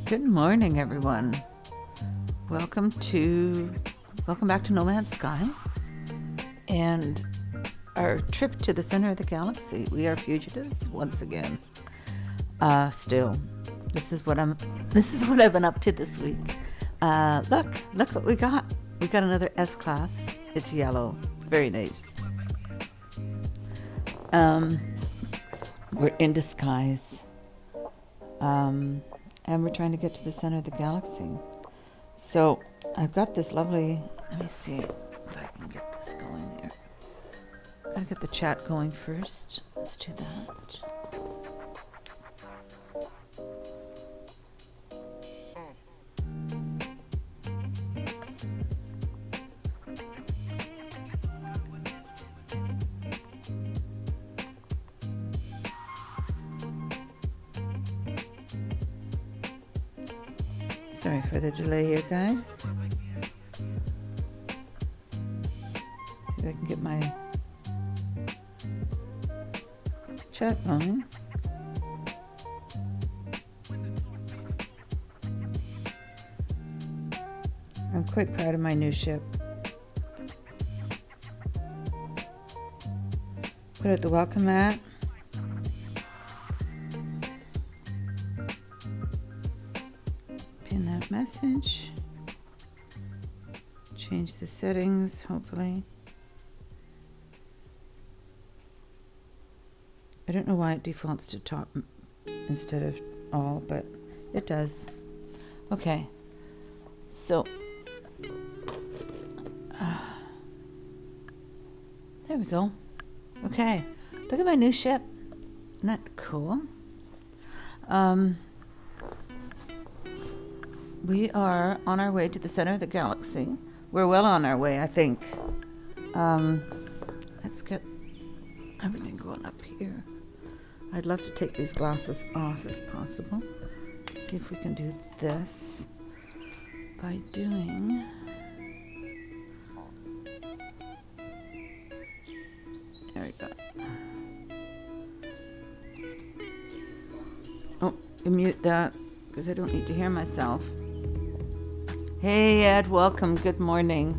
Good morning, everyone. Welcome back to No Man's Sky and our trip to the center of the galaxy. We are fugitives once again. Still, this is what I've been up to this week. Look what we got. We got another S-class. It's yellow. Very nice. We're in disguise. And we're trying to get to the center of the galaxy. So I've got this lovely, let me see if I can get this going here. Gotta get the chat going first. Let's do that. Sorry for the delay here, guys. See if I can get my chat going. I'm quite proud of my new ship. Put out the welcome mat. Message. Change the settings, hopefully. I don't know why it defaults to top instead of all, but it does. Okay, so there we go. Okay, look at my new ship. Isn't that cool? We are on our way to the center of the galaxy. We're well on our way, I think. Let's get everything going up here. I'd love to take these glasses off if possible. Let's see if we can do this by doing... There we go. Oh, you mute that because I don't need to hear myself. Hey Ed, welcome. Good morning.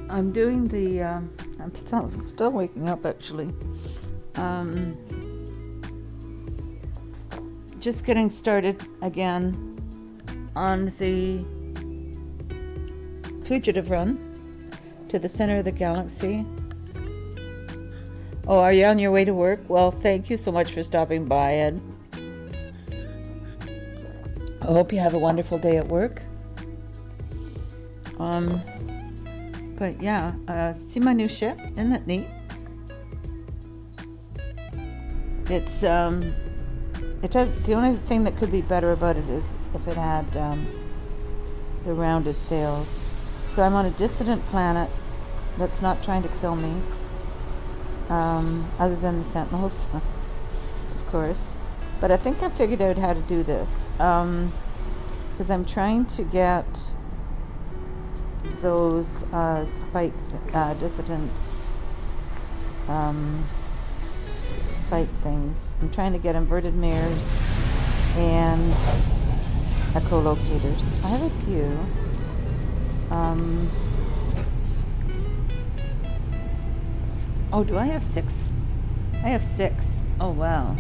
I'm doing the. I'm still waking up actually. Just getting started again on the Fugitive run to the center of the galaxy. Oh, are you on your way to work? Well, thank you so much for stopping by, Ed. I hope you have a wonderful day at work. But yeah, see my new ship? Isn't it neat? It's it has, the only thing that could be better about it is if it had the rounded sails. So I'm on a dissident planet that's not trying to kill me, other than the Sentinels, of course. But I think I figured out how to do this, because I'm trying to get those dissident spike things. I'm trying to get inverted mirrors and echolocators. I have a few. Oh, do I have 6? I have 6. Oh, wow.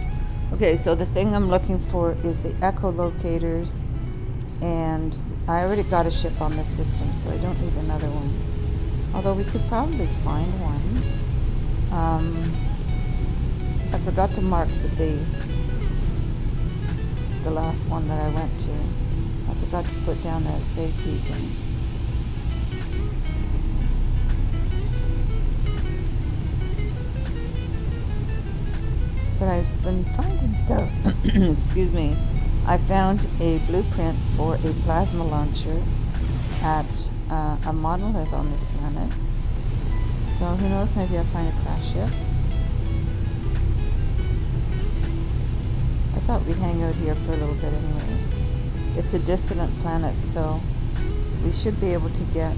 Okay, so the thing I'm looking for is the echolocators, and I already got a ship on this system, so I don't need another one. Although we could probably find one. I forgot to mark the base. The last one that I went to. I forgot to put down that safe beacon. But I've been finding stuff. Excuse me. I found a blueprint for a plasma launcher at a monolith on this planet. So who knows, maybe I'll find a crash ship. I thought we'd hang out here for a little bit anyway. It's a dissident planet, so we should be able to get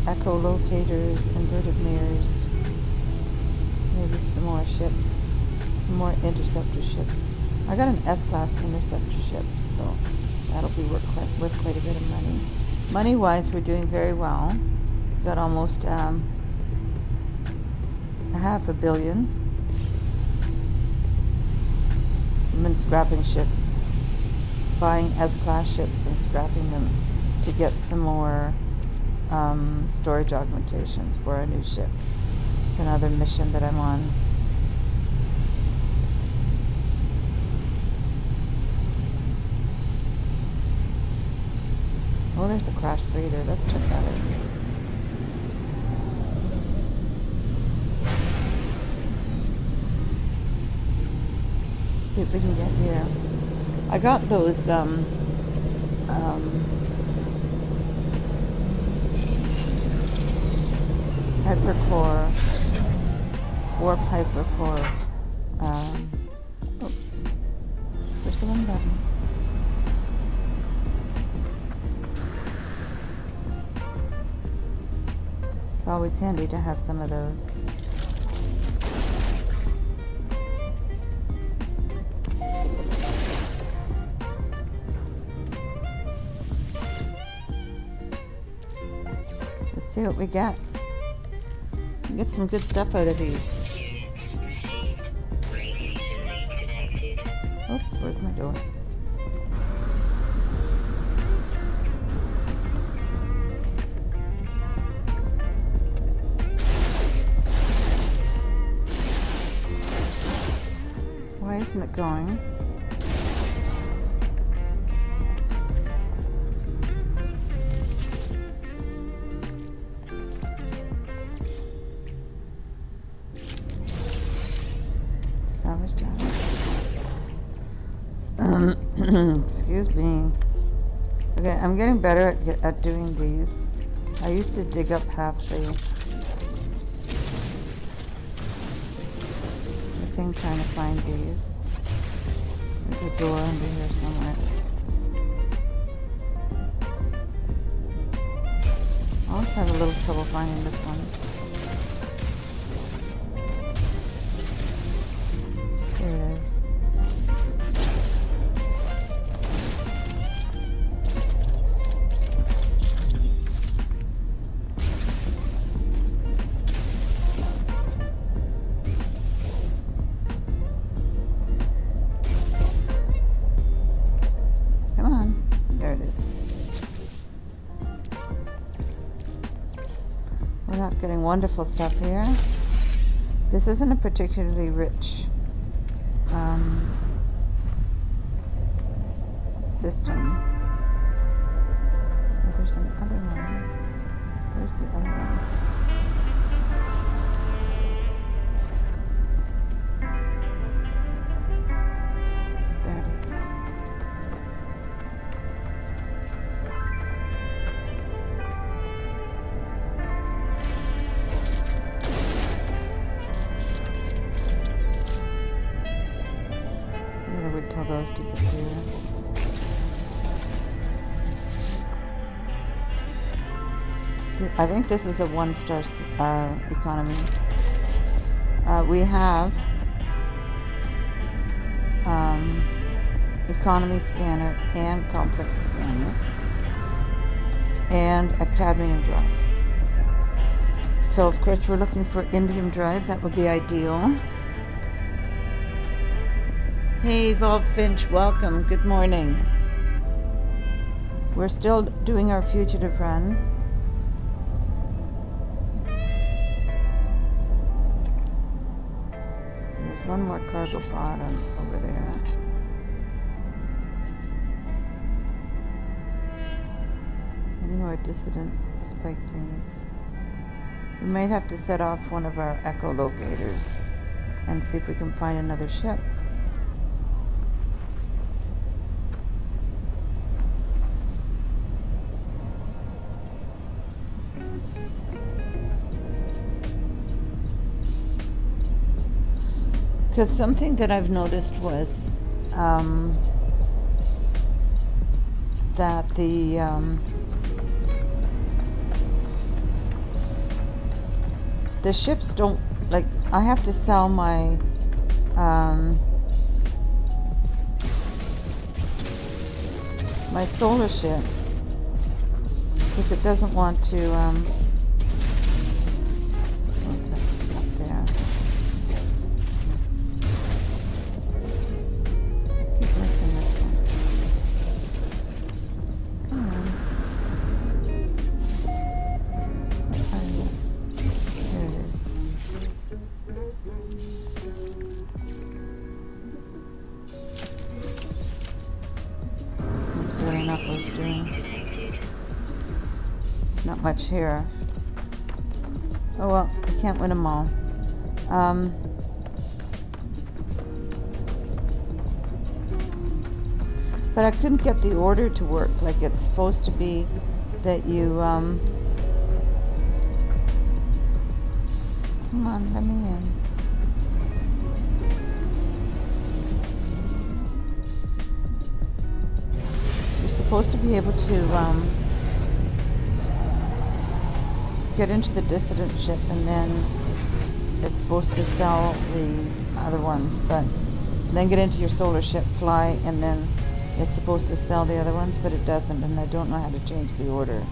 echolocators, inverted mirrors, maybe some more ships, some more interceptor ships. I got an S-class interceptor ship, so that'll be worth quite a bit of money. Money-wise, we're doing very well. Got almost $500 million. I've been scrapping ships, buying S-class ships and scrapping them to get some more storage augmentations for our new ship. It's another mission that I'm on. Oh, there's a crashed freighter. Let's check that out. See what we can get here. I got those hypercore, warp hypercore. Oops. Push the one button. It's always handy to have some of those. Let's see what we get. We get some good stuff out of these. Oops, where's my door? Why isn't it going? Salvage damage. Excuse me. Okay, I'm getting better at doing these. I used to dig up half the thing trying to find these. There's a door under here somewhere. I always have a little trouble finding this one. There it is. Come on. There it is. We're not getting wonderful stuff here. This isn't a particularly rich system. Oh, there's another one. Where's the other one? There it is. I'm gonna wait till those disappear. I think this is a 1-star economy. We have economy scanner and complex scanner and a cadmium drive. So of course we're looking for indium drive. That would be ideal. Hey Evolve Finch, welcome. Good morning. We're still doing our fugitive run. One more cargo pod over there. Any more dissident spike thingies? We might have to set off one of our echolocators and see if we can find another ship. Because something that I've noticed was that the ships don't, like, I have to sell my my solar ship, because it doesn't want to, what's up there? I keep missing this one. Come on. There it is. This one's really not worth doing. Not much here. Oh well, I can't win them all. But I couldn't get the order to work. Like it's supposed to be that you, come on, let me in. You're supposed to be able to, get into the dissident ship, and then it's supposed to sell the other ones, but then get into your solar ship, fly, and then it's supposed to sell the other ones, but it doesn't, and I don't know how to change the order.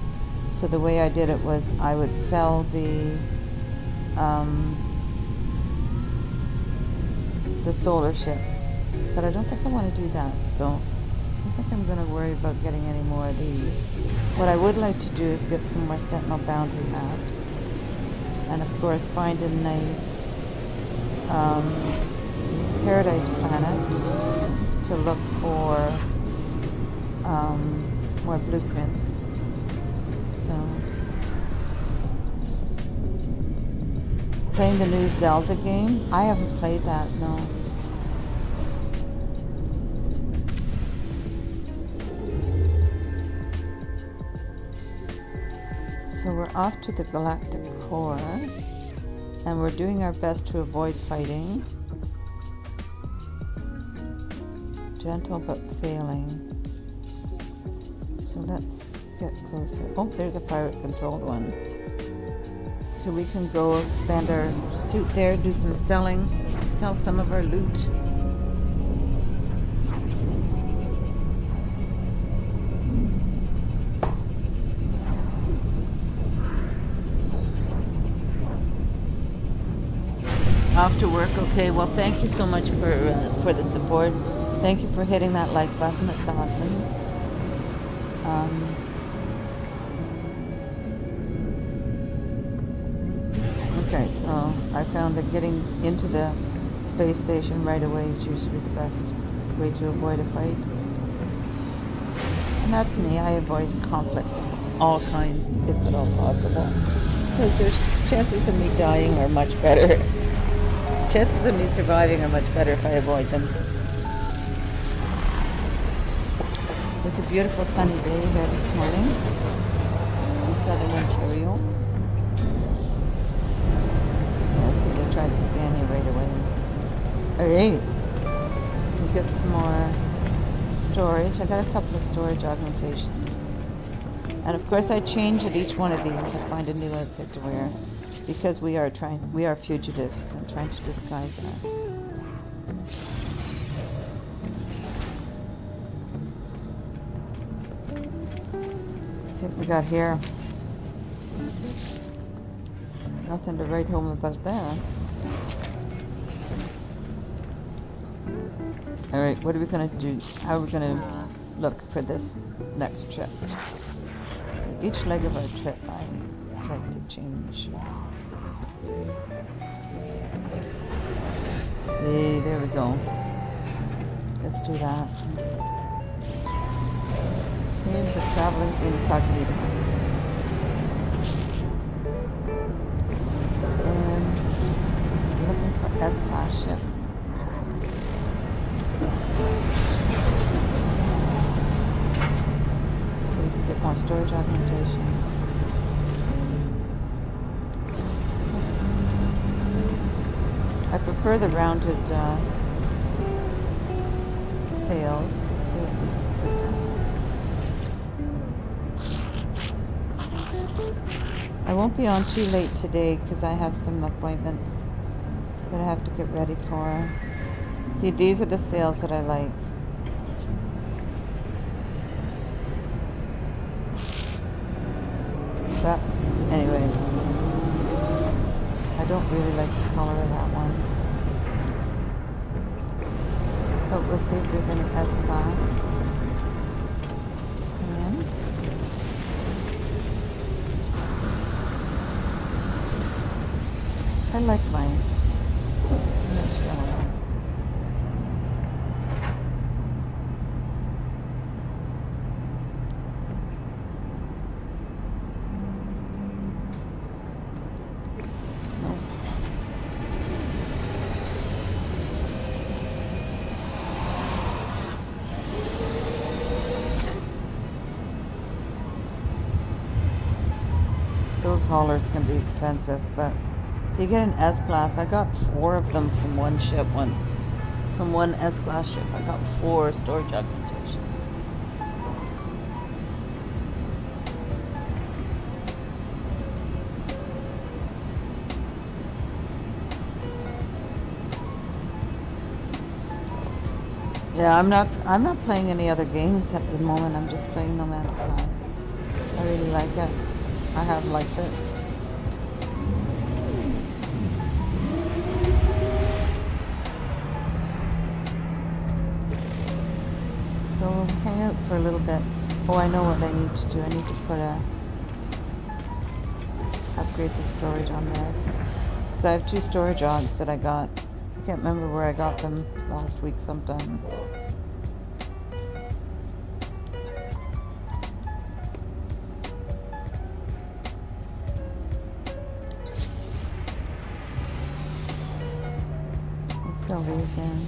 So the way I did it was I would sell the solar ship, but I don't think I want to do that, so I don't think I'm going to worry about getting any more of these. What I would like to do is get some more Sentinel boundary maps, and of course find a nice paradise planet to look for more blueprints. So, playing the new Zelda game? I haven't played that, no. So we're off to the galactic core, and we're doing our best to avoid fighting. Gentle but failing. So let's get closer. Oh, there's a pirate-controlled one. So we can go expand our suit there, do some selling, sell some of our loot. Off to work. Okay, well, thank you so much for the support. Thank you for hitting that like button. That's awesome. Okay, so I found that getting into the space station right away is usually the best way to avoid a fight. And that's me. I avoid conflict of all kinds, if at all possible, because there's chances of me dying are much better. Chances of me surviving are much better if I avoid them. It's a beautiful sunny day here this morning in southern Ontario. Yeah, so they tried to scan you right away. Alright, we'll get some more storage. I got a couple of storage augmentations. And of course I change at each one of these. I find a new outfit to wear. Because we are fugitives and trying to disguise that. Let's see what we got here. Nothing to write home about there. Alright, what are we going to do? How are we going to look for this next trip? Each leg of our trip I like to change. Hey, there we go. Let's do that. Save the traveling incognito. And looking for S-class ships. So we can get more storage augmentations. I prefer the rounded sails. Let's see what this one is. I won't be on too late today because I have some appointments that I have to get ready for. See, these are the sails that I like. But anyway, I don't really like the color of that one. But we'll see if there's any S-Class. Come in. I like mine. It's a nice yellow. Those haulers can be expensive, but if you get an S-Class, I got 4 of them from one ship once. From one S-Class ship, I got 4 storage augmentations. Yeah, I'm not playing any other games at the moment. I'm just playing No Man's Sky. I really like it. I have liked it. So we'll hang out for a little bit. Oh, I know what I need to do. I need to upgrade the storage on this. Because I have 2 storage augs that I got. I can't remember where I got them last week sometime. Fill these in.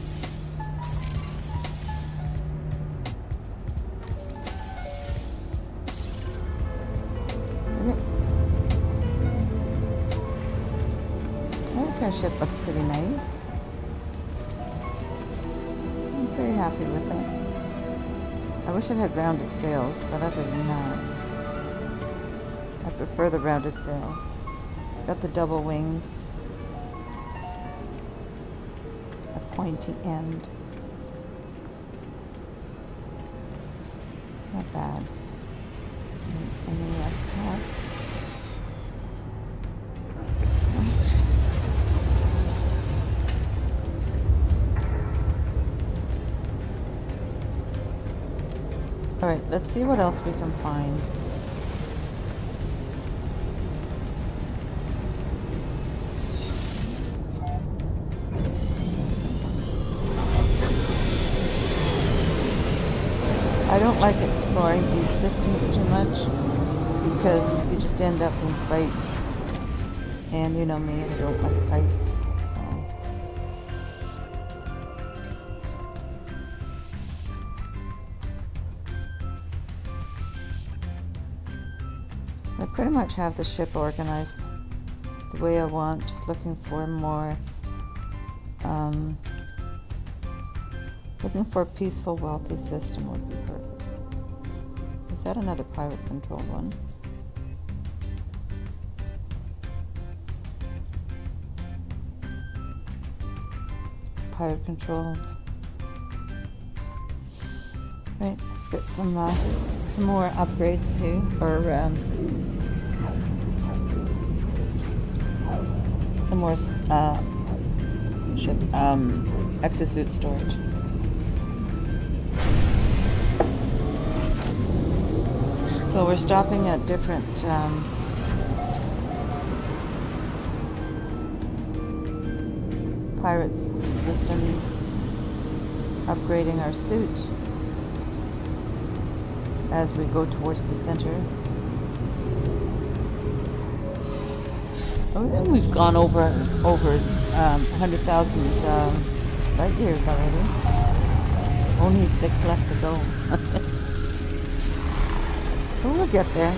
Okay. I think our ship looks pretty nice. I'm pretty happy with it. I wish it had rounded sails, but other than that, I prefer the rounded sails. It's got the double wings. Pointy end. Not bad. Any S-Class? Alright, let's see what else we can find. I don't like exploring these systems too much because you just end up in fights. And you know me, I don't like fights, so. I pretty much have the ship organized the way I want, just looking for more, looking for a peaceful, wealthy system would be perfect. Is that another pirate-controlled one? Pirate-controlled. Right, let's get some more upgrades too, or some more ship exosuit storage. So we're stopping at different pirates systems, upgrading our suit as we go towards the center. I think we've gone over 100,000 light years already. Only 6 left to go. But we'll get there.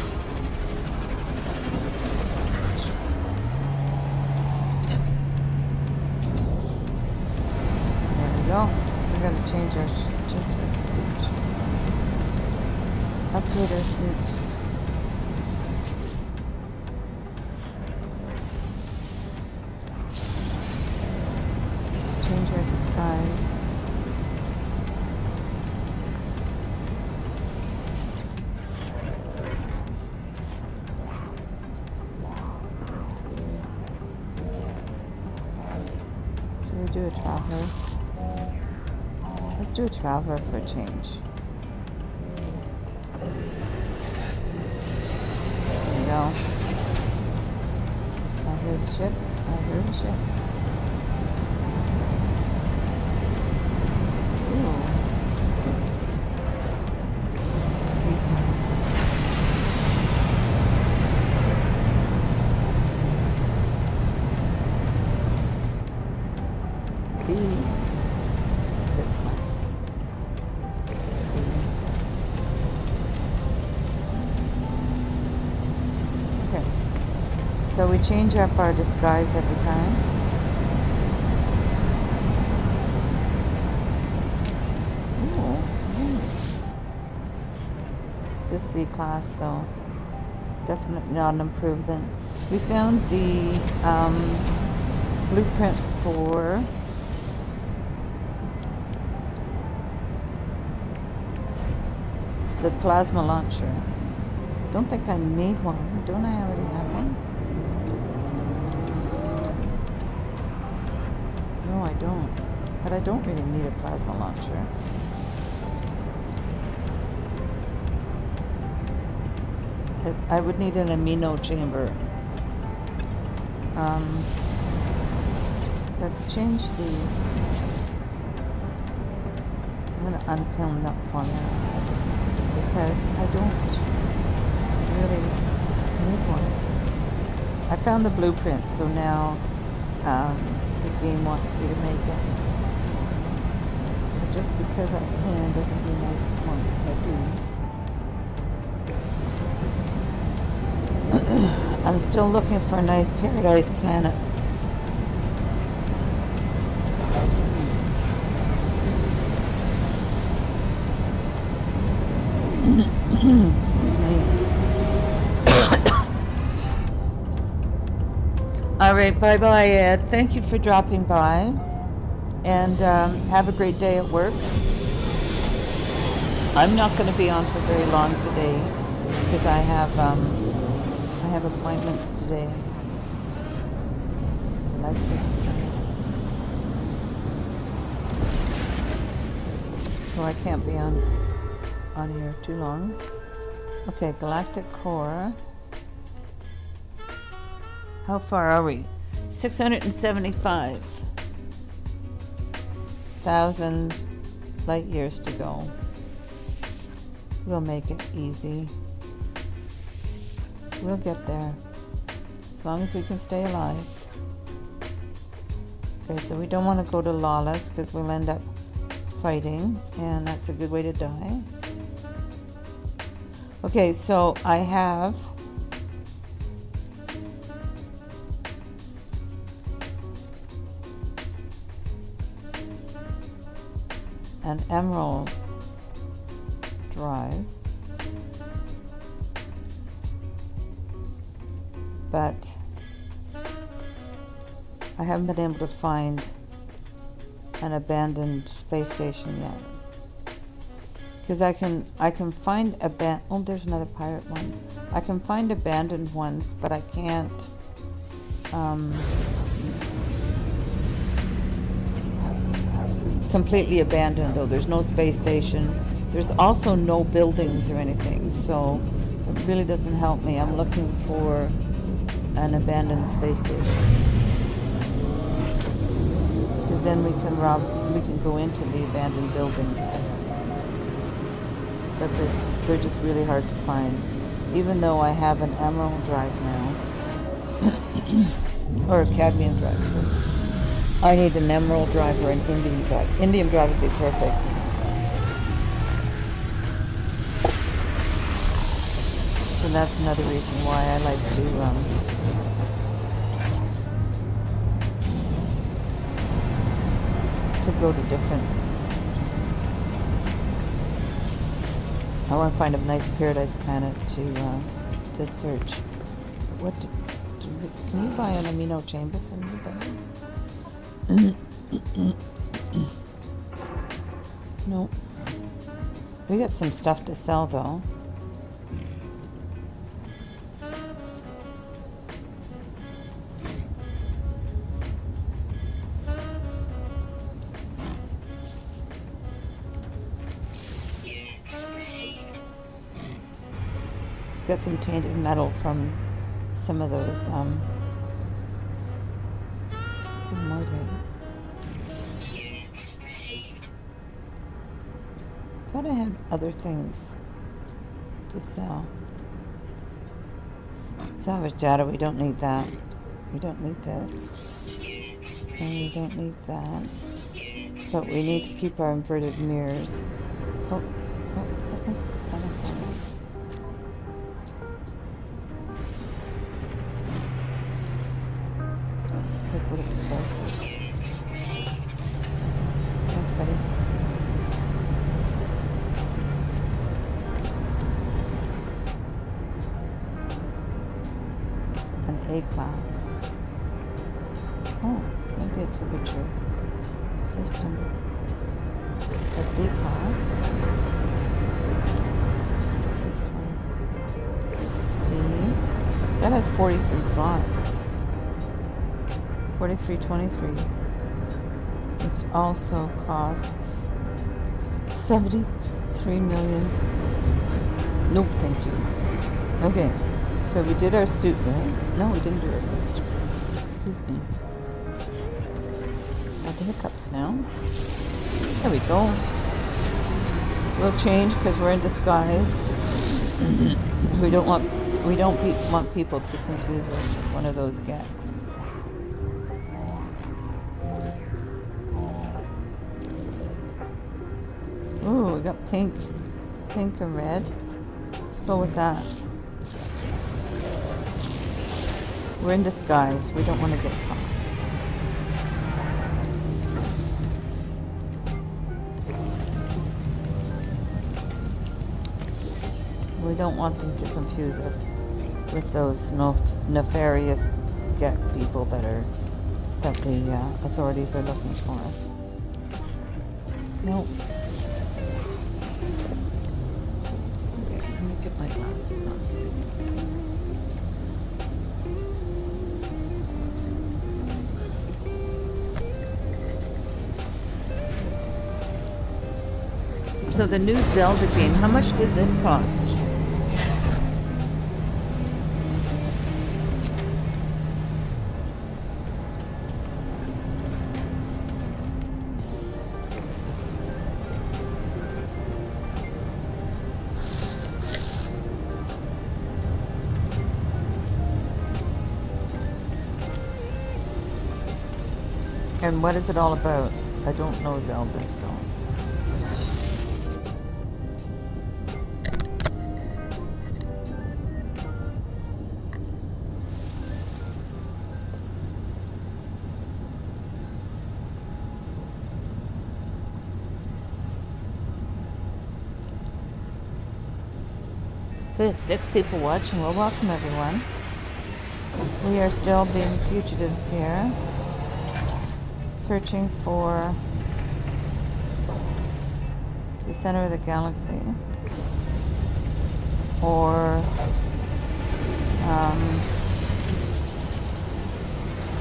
There we go. We're going to change our suit. Upgrade our suit. Change our disguise. traveler. Let's do a traveler for a change. There we go. I heard a ship. I heard a ship. Ooh. Sea class. B. What's this one? C. Okay. So we change up our disguise every time. Ooh, nice. It's a C class though. Definitely not an improvement. We found the blueprint for the plasma launcher. Don't think I need one. Don't I already have one? No, I don't. But I don't really need a plasma launcher. I would need an amino chamber. Let's change the... I'm going to unpin that for now, because I don't really need one. I found the blueprint, so now the game wants me to make it. But just because I can doesn't mean I do. I'm still looking for a nice paradise planet. Excuse me. All right, bye-bye, Ed. Thank you for dropping by, and have a great day at work. I'm not going to be on for very long today because I have appointments today. I like this planet, so I can't be on here too long. Okay, galactic core. How far are we? 675,000 light years to go. We'll make it easy. We'll get there, as long as we can stay alive. Okay, so we don't want to go to Lawless because we'll end up fighting, and that's a good way to die. Okay, so I have an emerald drive, but I haven't been able to find an abandoned space station yet. Because I can find oh, there's another pirate one. I can find abandoned ones, but I can't completely abandoned though. There's no space station. There's also no buildings or anything, so it really doesn't help me. I'm looking for an abandoned space station. Because then we can go into the abandoned buildings. But they're just really hard to find, even though I have an emerald drive now, or a cadmium drive. So I need an emerald drive or an indium drive. Indium drive would be perfect. So that's another reason why I like to go to different. I want to find a nice paradise planet to search. What can you buy an amino chamber for me, buddy? No. We got some stuff to sell though. got some tainted metal from some of those, good morning. Thought I had other things to sell. Salvage data, we don't need that. We don't need this. And we don't need that. But we need to keep our inverted mirrors. Oh, what was that? Liquid explosive. Thanks, buddy. An A class. Oh, maybe it's a richer system. A B class. What's this one? C. That has 43 slots. 4323. Which also costs 73 million. Nope, thank you. Okay, so we did our suit, right? No, we didn't do our suit. Excuse me. Got the hiccups now. There we go. We'll change because we're in disguise. We don't want people to confuse us with one of those gags. Ooh, we got pink and red. Let's go with that. We're in disguise. We don't want to get caught. We don't want them to confuse us with those nefarious get people that the authorities are looking for. Nope. Okay, let me get my glasses on so we can see. So the new Zelda game, how much does it cost? And what is it all about? I don't know Zelda, so. So we have 6 people watching. Well, welcome everyone. We are still being fugitives here. Searching for the center of the galaxy, or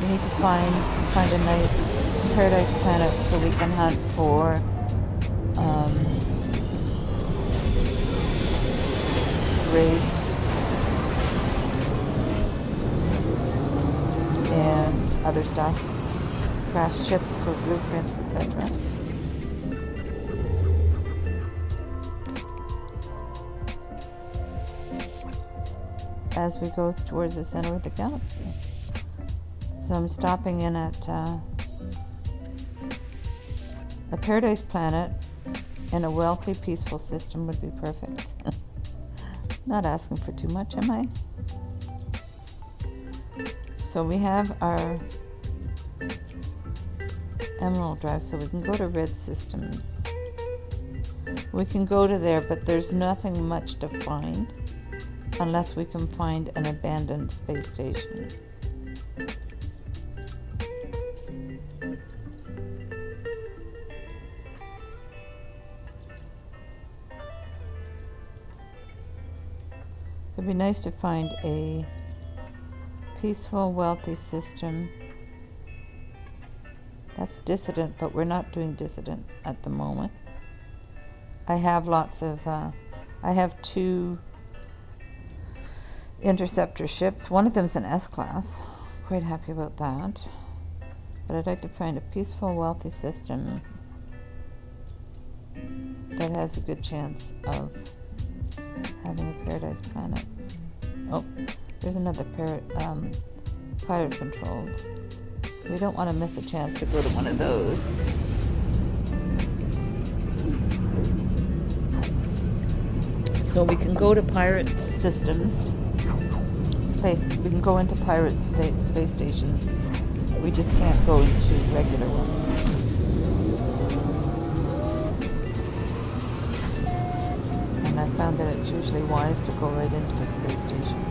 we need to find a nice paradise planet so we can hunt for raids and other stuff. Crash chips for blueprints, etc. As we go towards the center of the galaxy. So I'm stopping in at a paradise planet in a wealthy, peaceful system would be perfect. Not asking for too much, am I? So we have our Emerald Drive, so we can go to Red Systems. We can go to there, but there's nothing much to find unless we can find an abandoned space station. So it'd be nice to find a peaceful, wealthy system. That's dissident, but we're not doing dissident at the moment. I have lots of, I have 2 interceptor ships. One of them's an S-class. Quite happy about that. But I'd like to find a peaceful, wealthy system that has a good chance of having a paradise planet. Oh, there's another pirate controlled. We don't want to miss a chance to go to one of those. So we can go to pirate systems. We can go into pirate space stations. We just can't go into regular ones. And I found that it's usually wise to go right into the space station.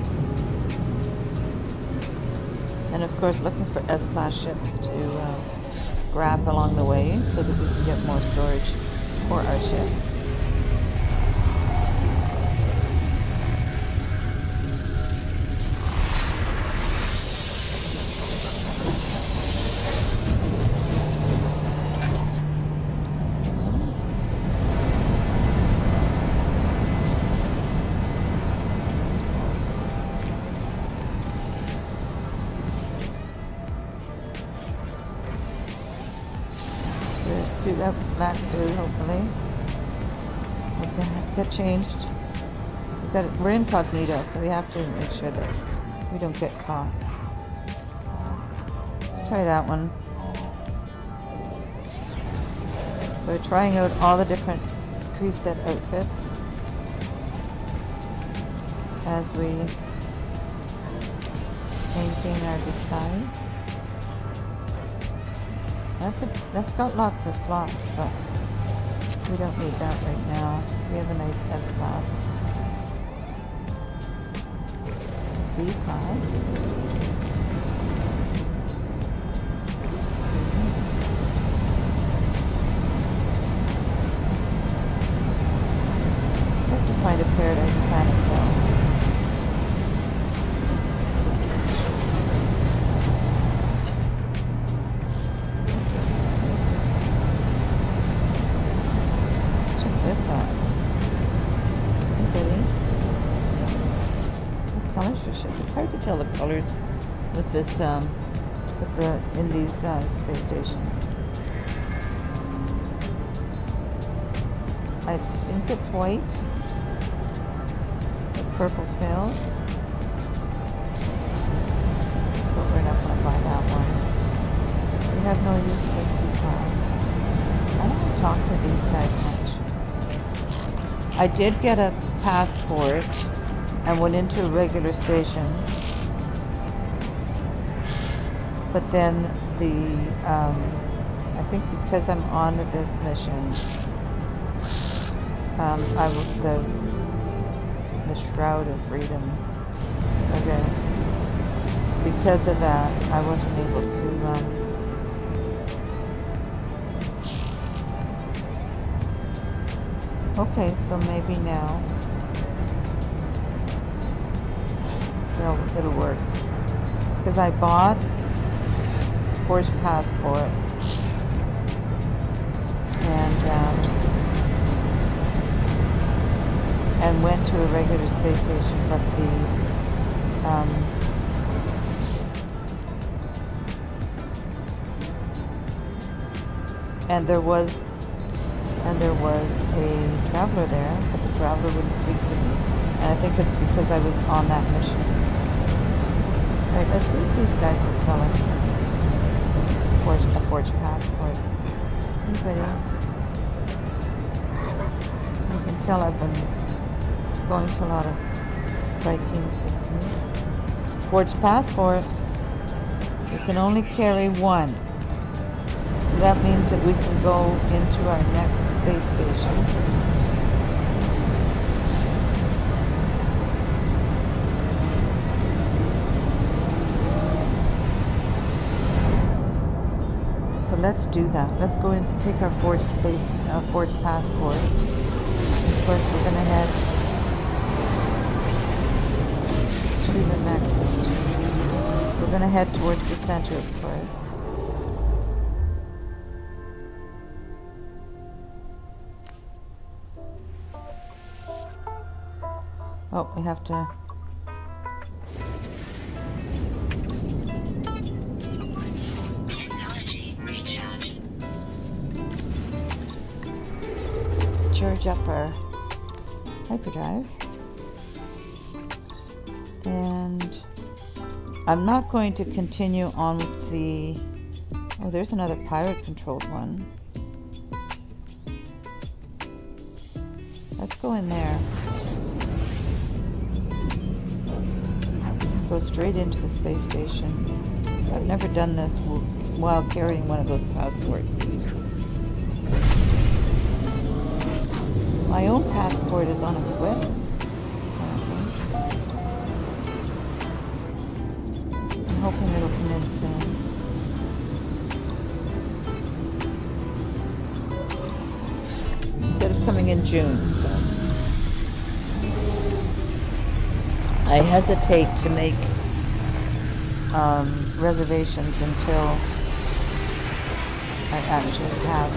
And of course looking for S-class ships to scrap along the way so that we can get more storage for our ship. Suit up, black suit, hopefully. We'll get changed. We're incognito, so we have to make sure that we don't get caught. Let's try that one. We're trying out all the different preset outfits as we maintain our disguise. That's got lots of slots, but we don't need that right now. We have a nice S-class. It's a B-class. C. We have to find a paradise planet though. It's hard to tell the colors with this, in these space stations. I think it's white with purple sails, but we're not going to buy that one. We have no use for C-class. I haven't talked to these guys much. I did get a passport and went into a regular station, but then I think because I'm on this mission, the Shroud of Freedom. Okay, because of that, I wasn't able to. Okay, so maybe now. It'll work, because I bought a forged passport and went to a regular space station, but there was a traveler there, but the traveler wouldn't speak to me, and I think it's because I was on that mission. Alright, let's see if these guys will sell us a forged passport. Anybody? You can tell I've been going to a lot of Viking systems. Forged passport. We can only carry one. So that means that we can go into our next space station. So let's do that. Let's go in and take our forged passport. Of course, we're going to head to the next. We're going to head towards the center, of course. Oh, we have to charge up our hyperdrive. And I'm not going to continue on with the... Oh, there's another pirate-controlled one. Let's go in there. Go straight into the space station. I've never done this while carrying one of those passports. My own passport is on its way. I'm hoping it'll come in soon. It said it's coming in June, so I hesitate to make reservations until I actually have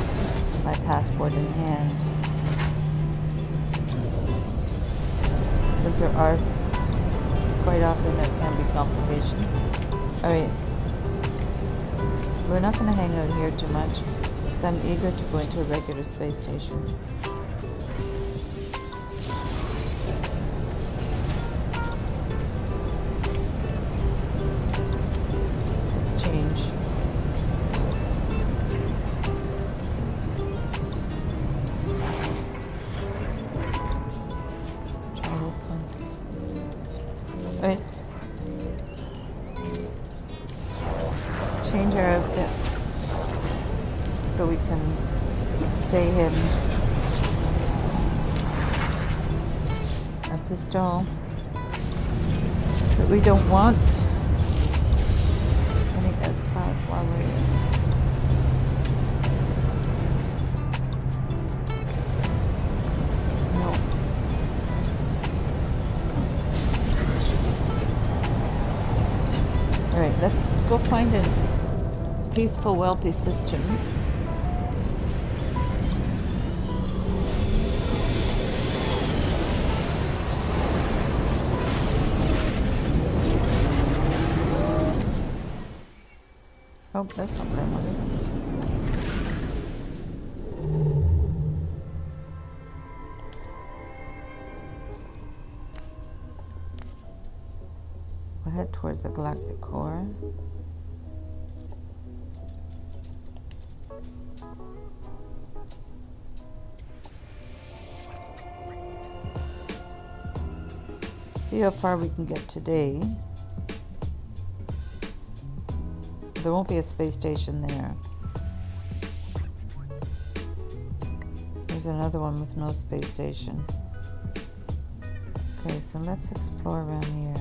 my passport in hand. Because there are, quite often there can be complications. Alright, we're not going to hang out here too much, because I'm eager to go into a regular space station. Let's change. Try this one. Alright. Change our outfit so we can stay hidden. Our pistol. But we don't want any S-Class while we're here. No. Alright, let's go find a peaceful, wealthy system. Oh, that's not what I wanted. We'll head towards the galactic core. See how far we can get today. There won't be a space station there. There's another one with no space station. Okay, so let's explore around here.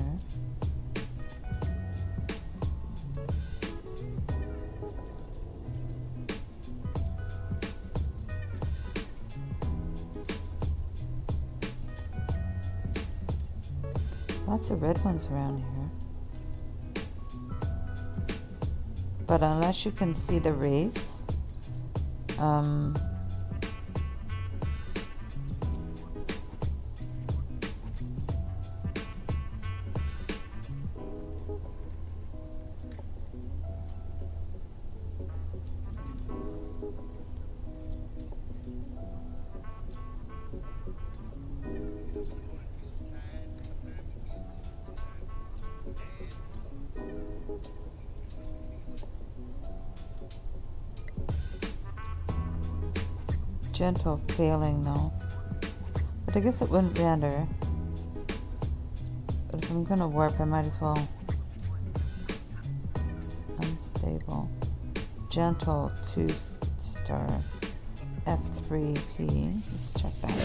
Lots of red ones around here. But unless you can see the rays, gentle failing though, but I guess it wouldn't matter. But if I'm gonna warp, I might as well. Unstable, gentle 2-star F3P. Let's check that.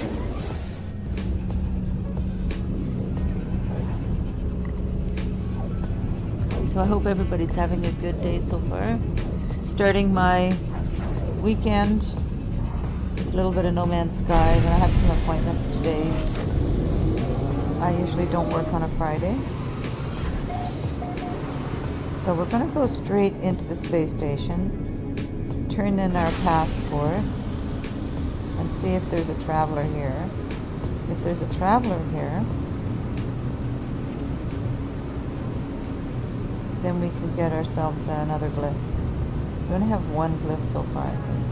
So I hope everybody's having a good day so far. Starting my weekend with a little bit of No Man's Sky. I'm gonna have some appointments today. I usually don't work on a Friday. So we're gonna go straight into the space station, turn in our passport, and see if there's a traveler here. If there's a traveler here, then we can get ourselves another glyph. We only have one glyph so far, I think.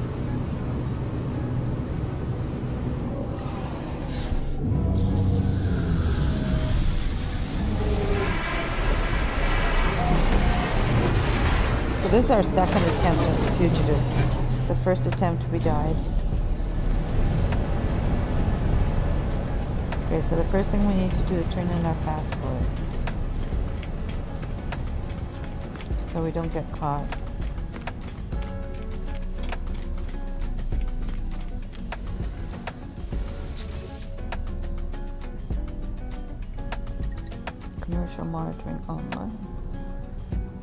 So this is our second attempt at the Fugitive. The first attempt we died. Okay, so the first thing we need to do is turn in our passport, so we don't get caught. Commercial monitoring online.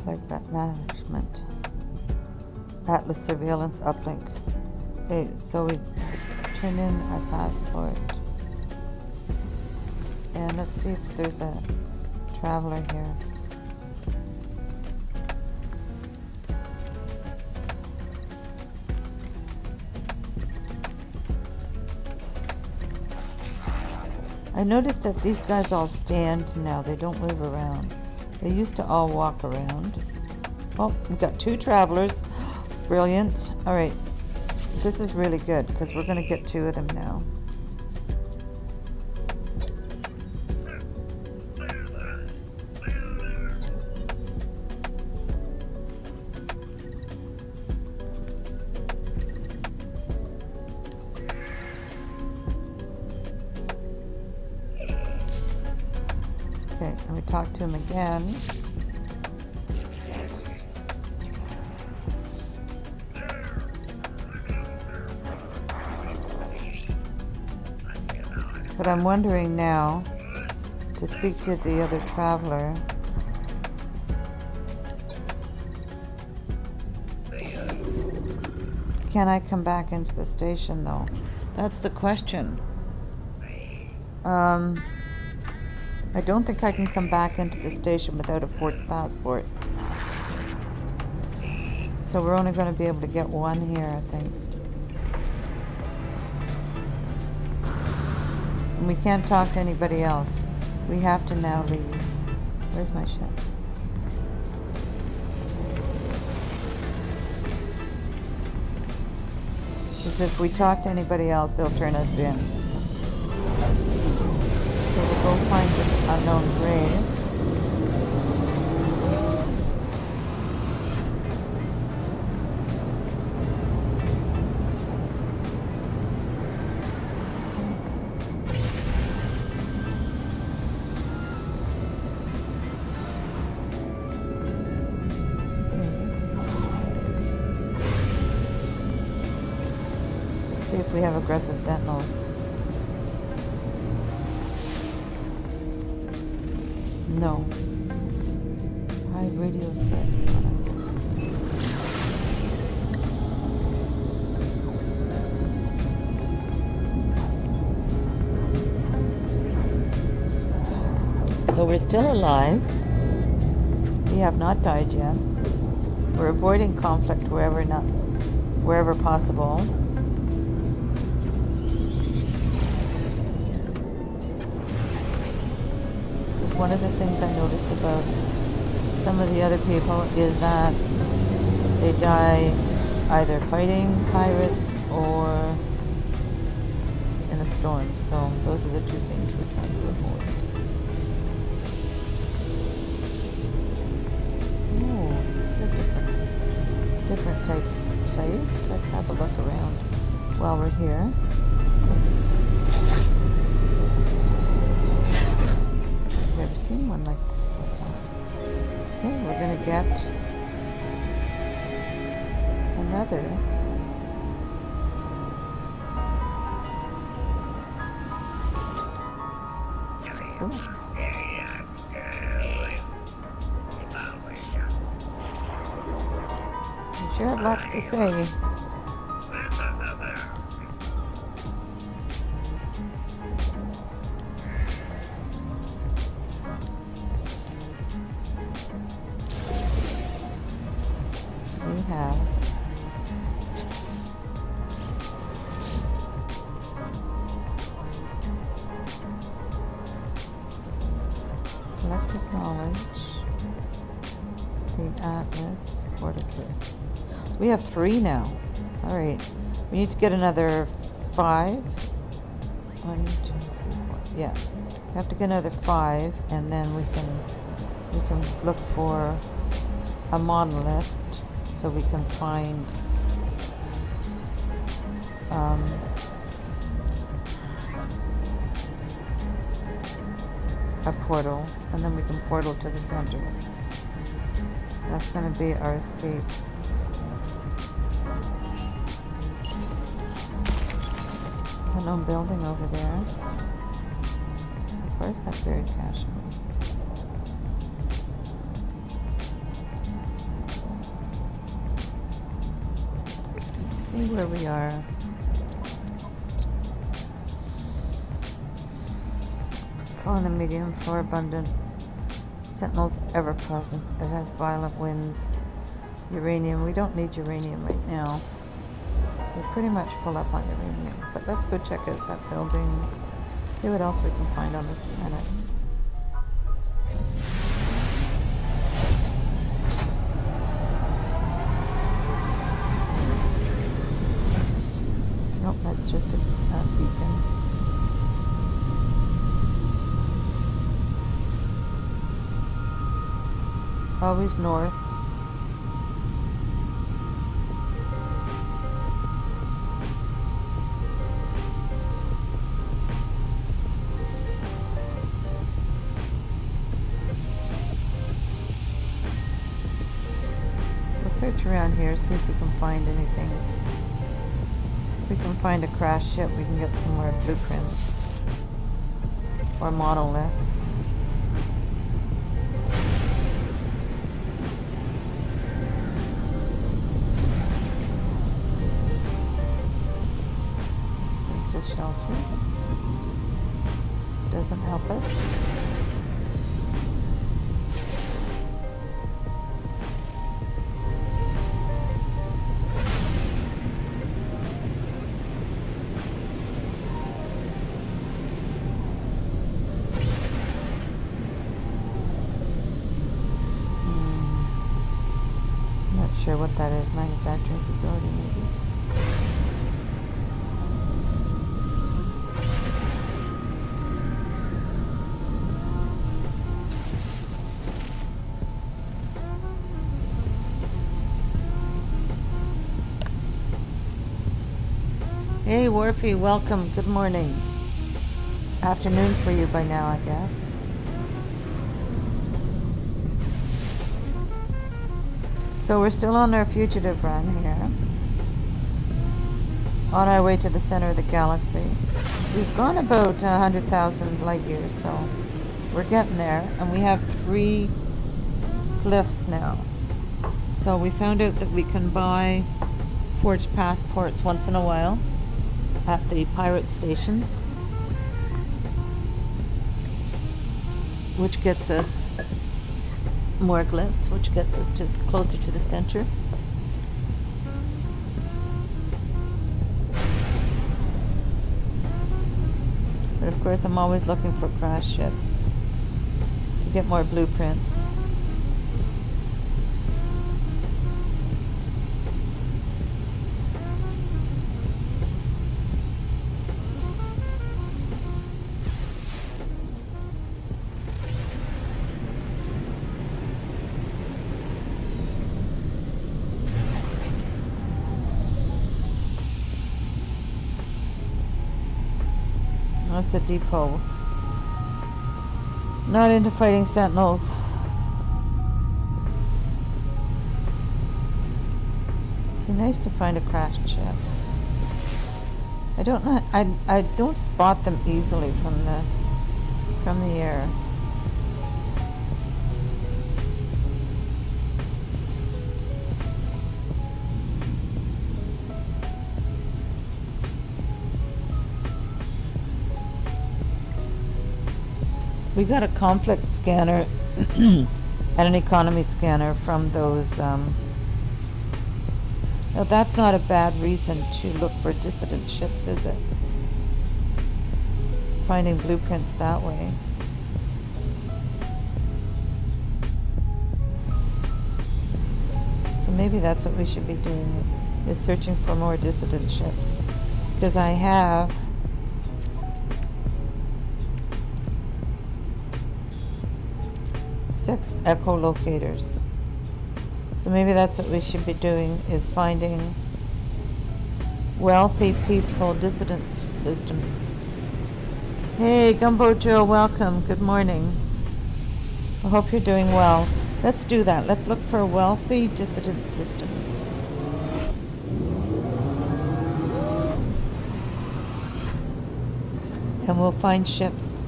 Flag bat management. Atlas surveillance uplink. Okay, so we turn in our passport. And let's see if there's a traveler here. I noticed that these guys all stand now. They don't move around. They used to all walk around. Oh, we've got 2 travelers. Brilliant. All right. This is really good because we're going to get 2 of them now. Okay, and we talk to him again. But I'm wondering now to speak to the other traveler. Can I come back into the station though? That's the question. I don't think I can come back into the station without a forged passport. So we're only going to be able to get 1 here, I think. And we can't talk to anybody else. We have to now leave. Where's my ship? Because if we talk to anybody else, they'll turn us in. So we'll go find this unknown grave. Let's see if we have aggressive sentinels. No. High radio source product. So we're still alive. We have not died yet. We're avoiding conflict wherever possible. One of the things I noticed about some of the other people is that they die either fighting pirates or in a storm. So those are the 2 things we're trying to avoid. Oh, this is a different type of place. Let's have a look around while we're here. Never seen one like this before. Okay, we're gonna get another. Ooh. You sure have lots to say. We have collective knowledge, the Atlas, Porticus. We have 3 now. All right, we need to get another 5. 1, 2, 3, 4. Yeah, we have to get another 5, and then we can look for a monolith so we can find a portal, and then we can portal to the center. That's going to be our escape. Unknown building over there. First, that buried cache. Let's see where we are. Fauna medium, floor abundant. Sentinels ever present. It has violent winds. Uranium. We don't need uranium right now. We're pretty much full up on uranium. But let's go check out that building. See what else we can find on this planet. Nope, that's just a beacon. Always north. We'll search around here, see if we can find anything. If we can find a crashed ship, we can get some more blueprints. Or monolith. Shelter doesn't help us. Not sure what that is. Manufacturing facility, maybe. Hey, Worfy, welcome. Good morning. Afternoon for you by now, I guess. So we're still on our fugitive run here. On our way to the center of the galaxy. We've gone about 100,000 light years, so we're getting there. And we have 3 glyphs now. So we found out that we can buy forged passports once in a while at the pirate stations, which gets us more glyphs, which gets us to closer to the center. But of course I'm always looking for crash ships to get more blueprints. That's a depot. Not into fighting sentinels. Be nice to find a crashed ship. I don't know. I don't spot them easily from the air. We got a conflict scanner and an economy scanner from those. Now that's not a bad reason to look for dissident ships, is it? Finding blueprints that way. So maybe that's what we should be doing, is searching for more dissident ships. Because I have six echolocators. So maybe that's what we should be doing, is finding wealthy, peaceful dissident systems. Hey, Gumbo Joe, welcome. Good morning. I hope you're doing well. Let's do that. Let's look for wealthy dissident systems. And we'll find ships.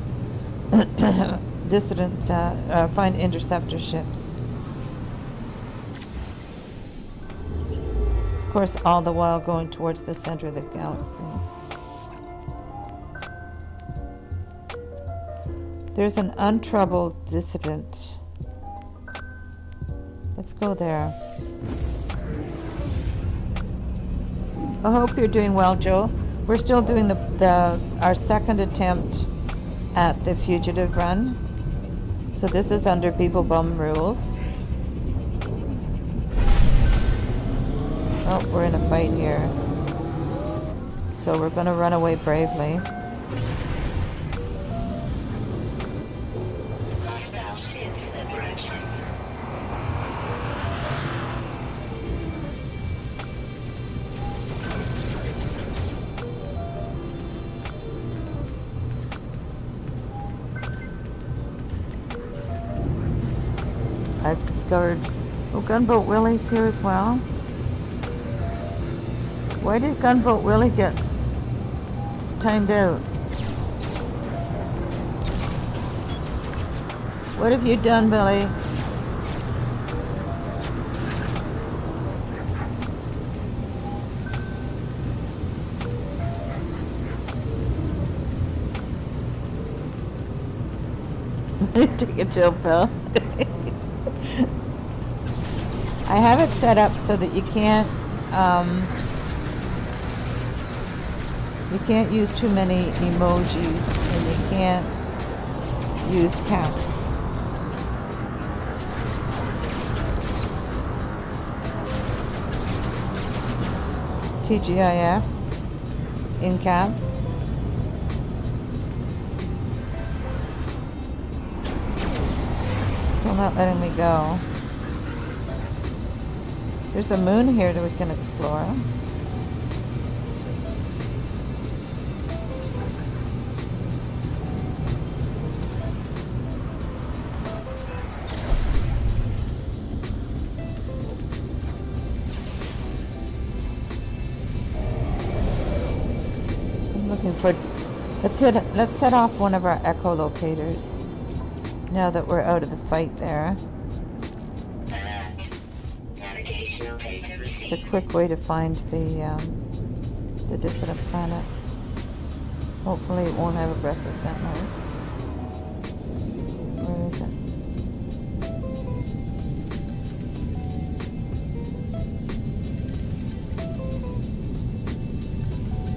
Find interceptor ships. Of course, all the while going towards the center of the galaxy. There's an untroubled dissident. Let's go there. I hope you're doing well, Joe. We're still doing our second attempt at the Fugitive run. So this is under People Bum rules. Oh, we're in a fight here. So we're going to run away bravely. Hostile ships approaching. I've discovered... Oh, Gunboat Willie's here as well. Why did Gunboat Willie get timed out? What have you done, Billy? Take a chill pill. I have it set up so that you can't use too many emojis, and you can't use caps. TGIF in caps. Still not letting me go. There's a moon here that we can explore. Let's set off one of our echolocators now that we're out of the fight there. It's a quick way to find the dissident planet. Hopefully it won't have aggressive sentinels. Where is it?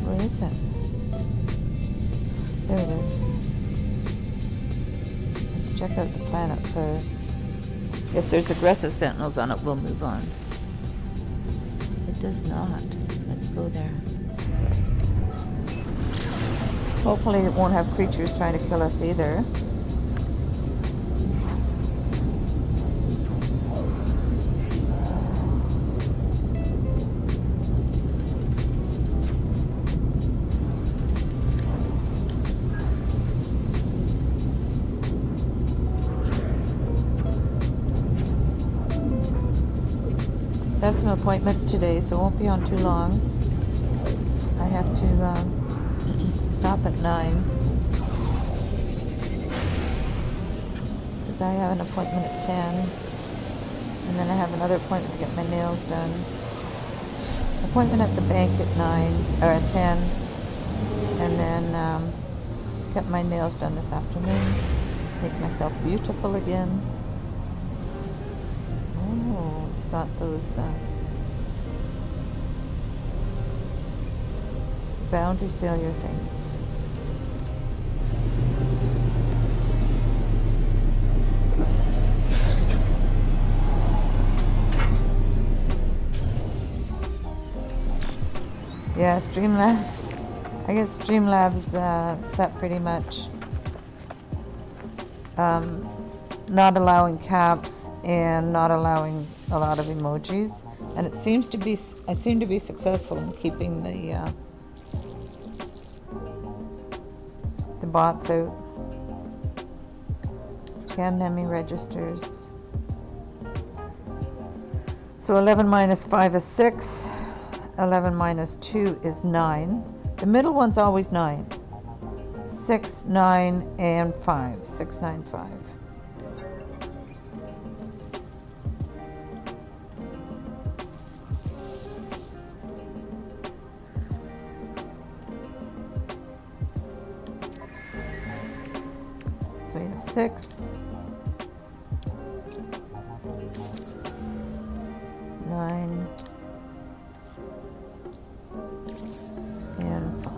Where is it? There it is. Let's check out the planet first. If there's aggressive sentinels on it, we'll move on. It does not. Let's go there. Hopefully it won't have creatures trying to kill us either. I have some appointments today, so it won't be on too long. I have to stop at 9 because I have an appointment at 10, and then I have another appointment to get my nails done. Appointment at the bank at 9 or at 10, and then get my nails done this afternoon. Make myself beautiful again. It's got those boundary failure things. Yeah, Streamlabs. I get Streamlabs set pretty much not allowing caps and not allowing a lot of emojis, and I seem to be successful in keeping the bots out. Scan NEMI registers. So 11 minus 5 is 6. 11 minus 2 is 9. The middle one's always 9. 6, 9, and 5. 6, 9, 5. So we have 6, 9, and 5.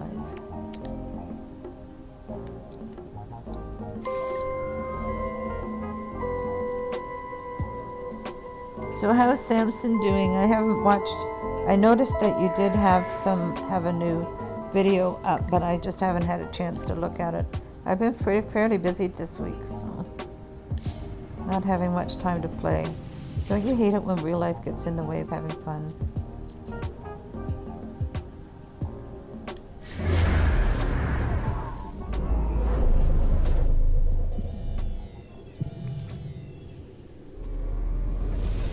So how's Samson doing? I haven't watched. I noticed that you did have a new video up, but I just haven't had a chance to look at it. I've been fairly busy this week, so not having much time to play. Don't you hate it when real life gets in the way of having fun?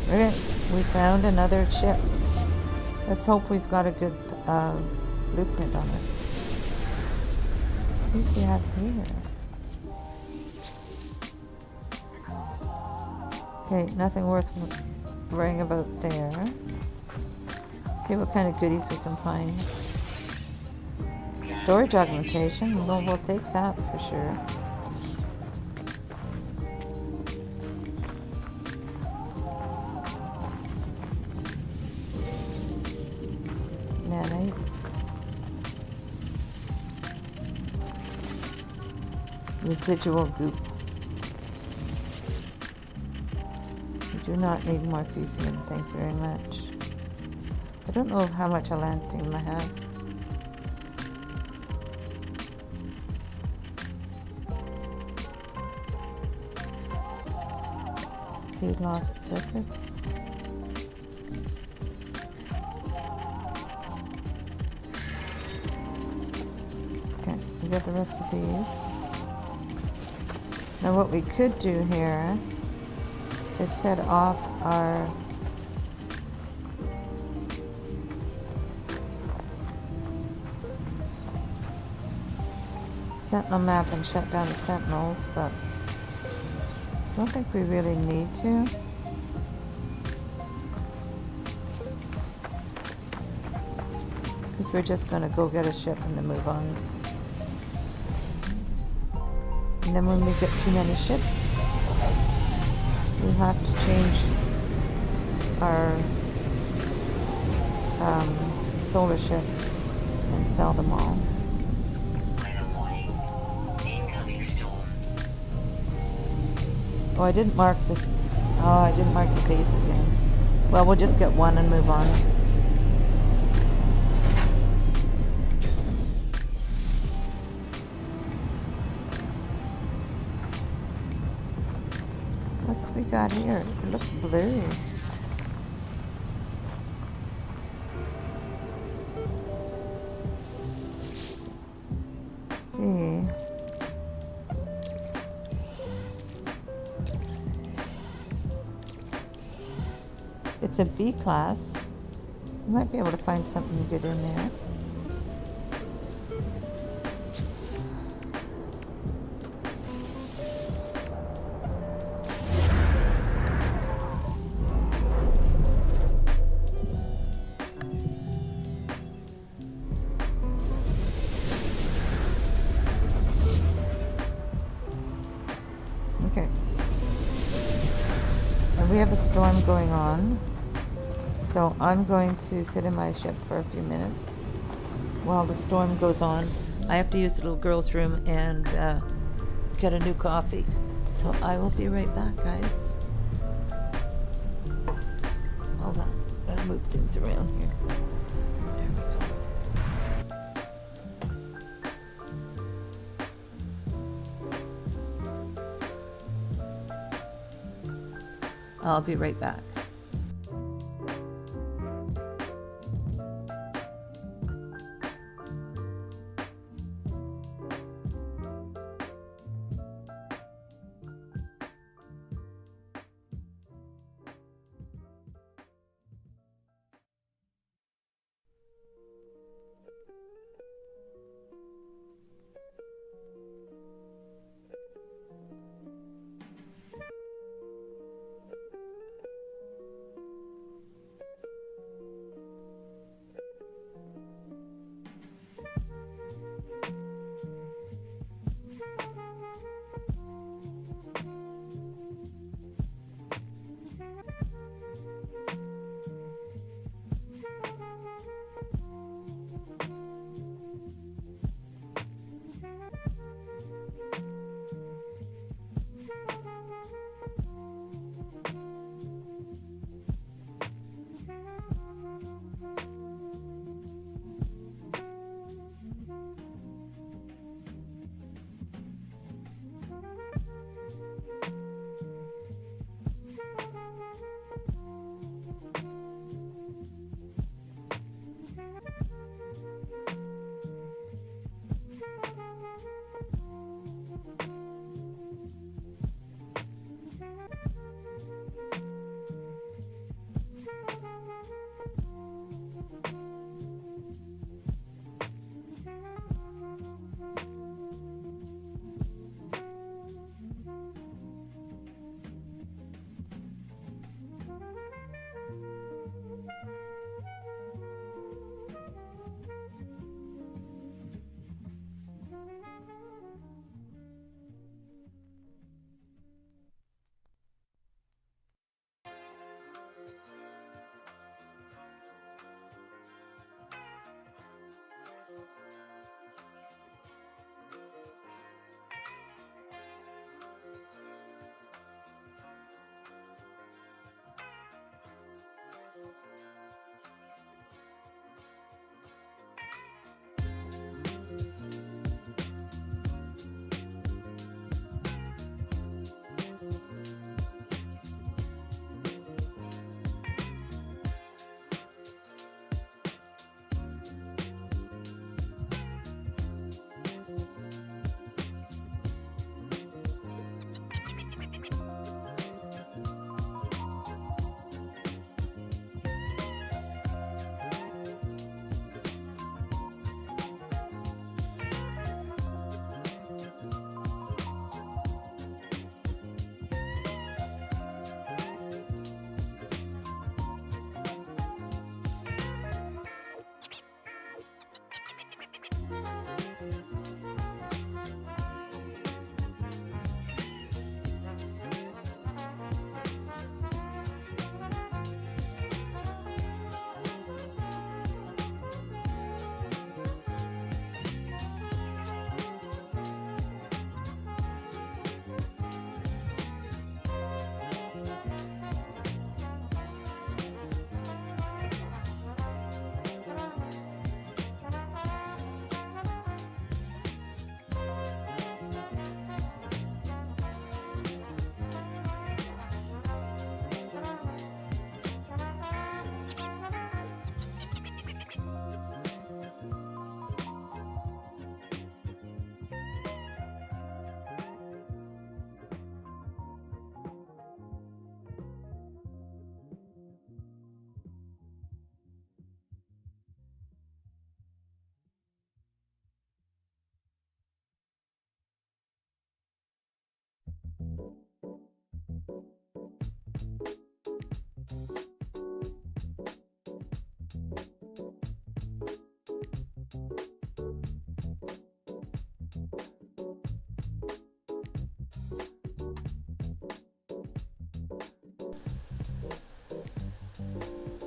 Okay, we found another chip. Let's hope we've got a good blueprint on it. Let's see what we have here. Okay, nothing worth worrying about there. See what kind of goodies we can find. Storage augmentation, well, we'll take that for sure. Nanites. Residual goop. We do not need morphesium, thank you very much. I don't know how much allantium I have. Feed lost circuits. Okay, we got the rest of these. Now what we could do here is set off our sentinel map and shut down the sentinels, but I don't think we really need to. Because we're just going to go get a ship and then move on. And then when we get too many ships, we have to change our solar ship and sell them all. Oh, I didn't mark the base again. Well, we'll just get one and move on. What's we got here? It looks blue. Let's see. It's a B class. You might be able to find something good in there. Okay. And we have a storm going on. So I'm going to sit in my ship for a few minutes while the storm goes on. I have to use the little girl's room and get a new coffee. So I will be right back, guys. Hold on, gotta move things around here. There we go. I'll be right back.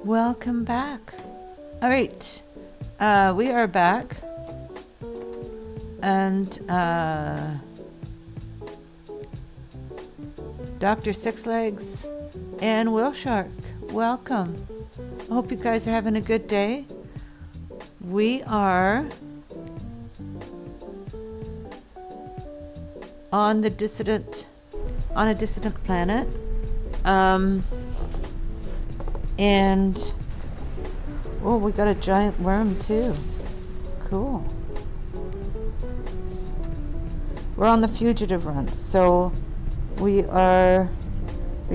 Welcome back. All right, we are back, and Dr. Sixlegs and Will Shark, welcome. I hope you guys are having a good day. We are on a dissident planet, And oh, we got a giant worm too. Cool. We're on the fugitive run, so we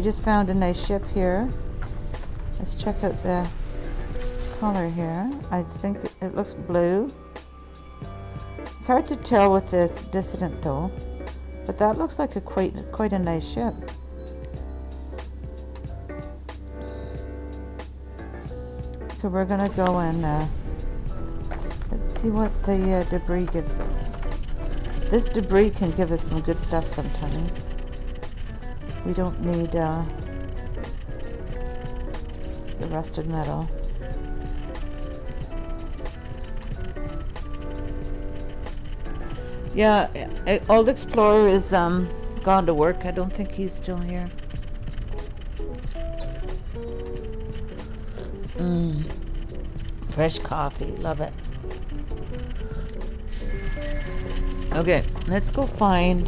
just found a nice ship here. Let's check out the color here. I think it looks blue. It's hard to tell with this dissident though, but that looks like quite a nice ship. So we're gonna go and let's see what the debris gives us. This debris can give us some good stuff sometimes. We don't need the rusted metal. Yeah, Old Explorer is gone to work. I don't think he's still here. Fresh coffee, love it. Okay, let's go find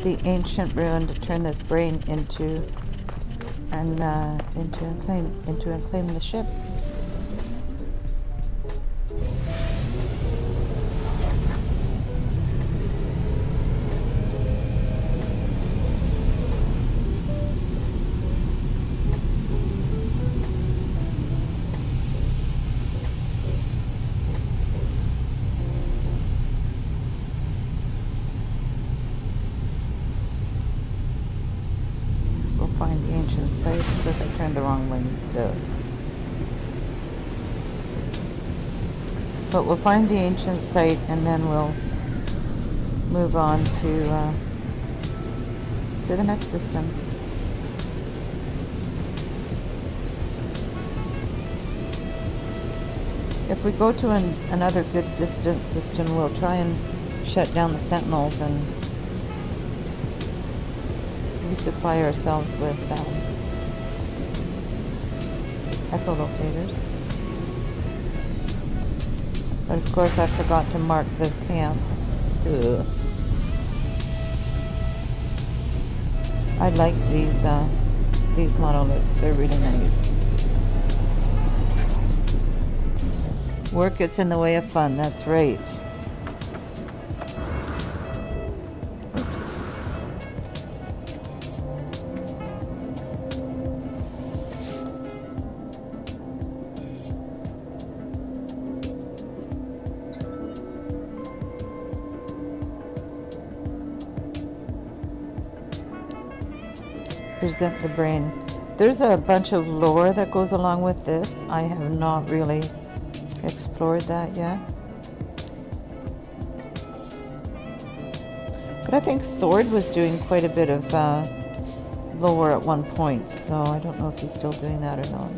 the ancient ruin to turn this brain into and claim the ship. Find the ancient site. Because I turned the wrong way. Duh. But we'll find the ancient site and then we'll move on to the next system. If we go to another good dissident system, we'll try and shut down the sentinels and resupply ourselves with echolocators. But of course I forgot to mark the camp. Ugh. I like these monoliths. They're really nice. Work gets in the way of fun, that's right. Present the brain. There's a bunch of lore that goes along with this. I have not really explored that yet. But I think Sword was doing quite a bit of lore at one point, so I don't know if he's still doing that or not.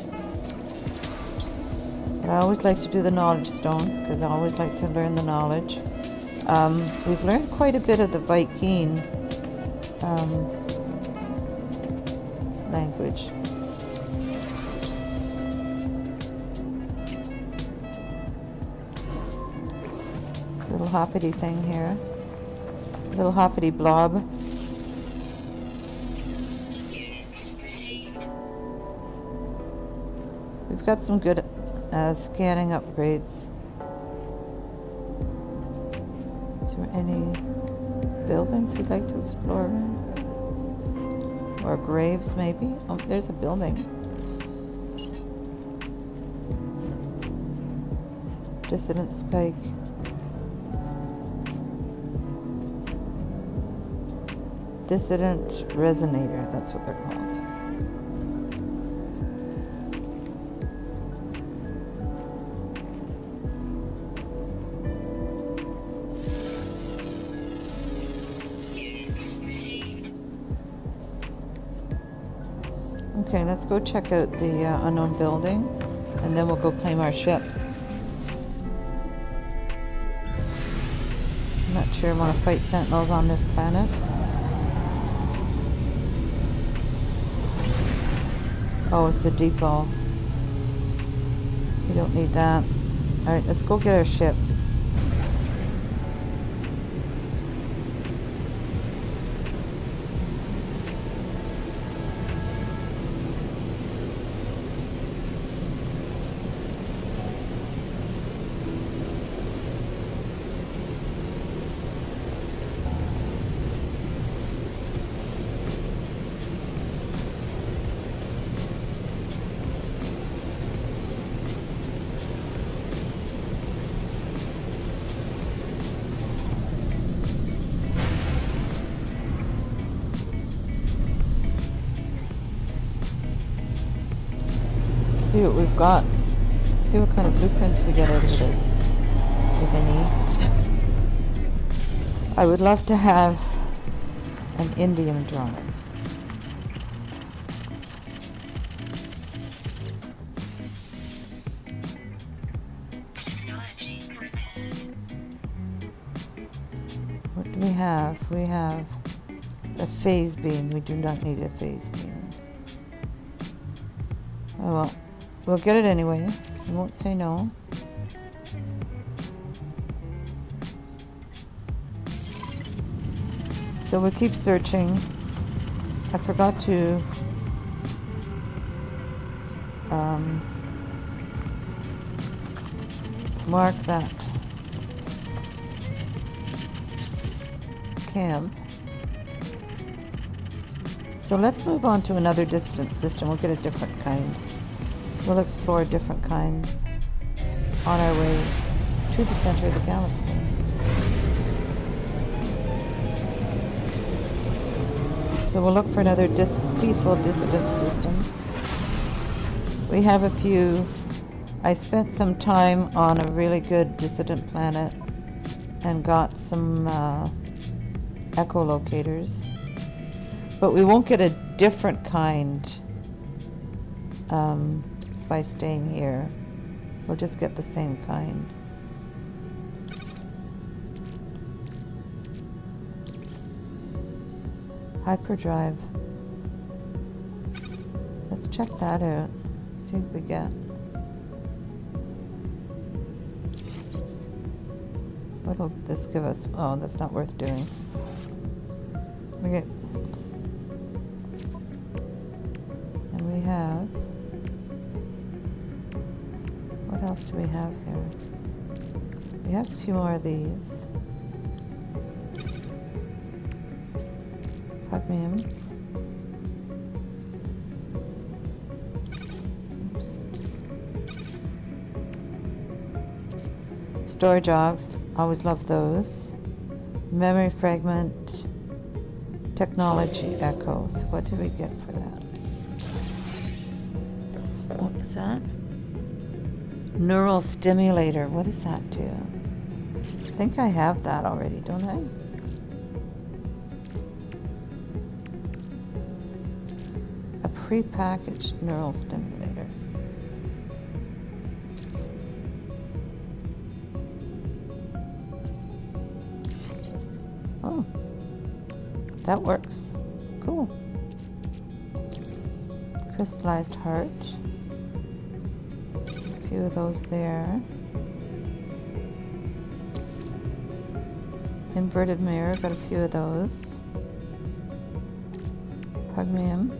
But I always like to do the knowledge stones because I always like to learn the knowledge. We've learned quite a bit of the Viking language. Little hoppity thing here. Little hoppity blob. We've got some good scanning upgrades. Is there any buildings we'd like to explore? Or graves, maybe? Oh, there's a building. Dissident spike. Dissident resonator, that's what they're called. Okay, let's go check out the unknown building, and then we'll go claim our ship. I'm not sure I want to fight sentinels on this planet. Oh, it's a depot. We don't need that. Alright, let's go get our ship. see what we've got. See what kind of blueprints we get out of this, if any. I would love to have an indium drive. Technology prepared. What do we have? We have a phase beam. We do not need a phase beam. Oh well, we'll get it anyway. I won't say no. So we'll keep searching. I forgot to mark that camp. So let's move on to another dissident system. We'll get a different kind. We'll explore different kinds on our way to the center of the galaxy. So we'll look for another peaceful dissident system. We have a few. I spent some time on a really good dissident planet and got some echolocators. But we won't get a different kind by staying here. We'll just get the same kind. Hyperdrive. Let's check that out. See what we get. What'll this give us? Oh, that's not worth doing. Okay. And we have... What else do we have here? We have a few more of these. Cadmium. Oops. Storage jogs. Always love those. Memory fragment. Technology echoes. What did we get for that? What was that? Neural stimulator. What does that do? I think I have that already, don't I? A pre-packaged neural stimulator. Oh, that works. Cool. Crystallized heart. A few of those there. Inverted mirror, got a few of those. Cadmium.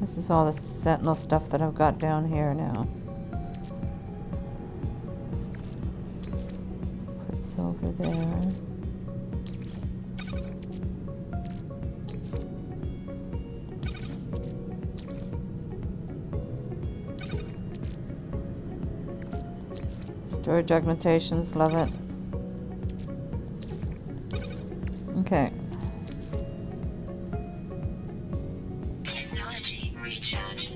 This is all the Sentinel stuff that I've got down here now. Put silver there. Storage augmentations, love it. Okay. Technology recharge.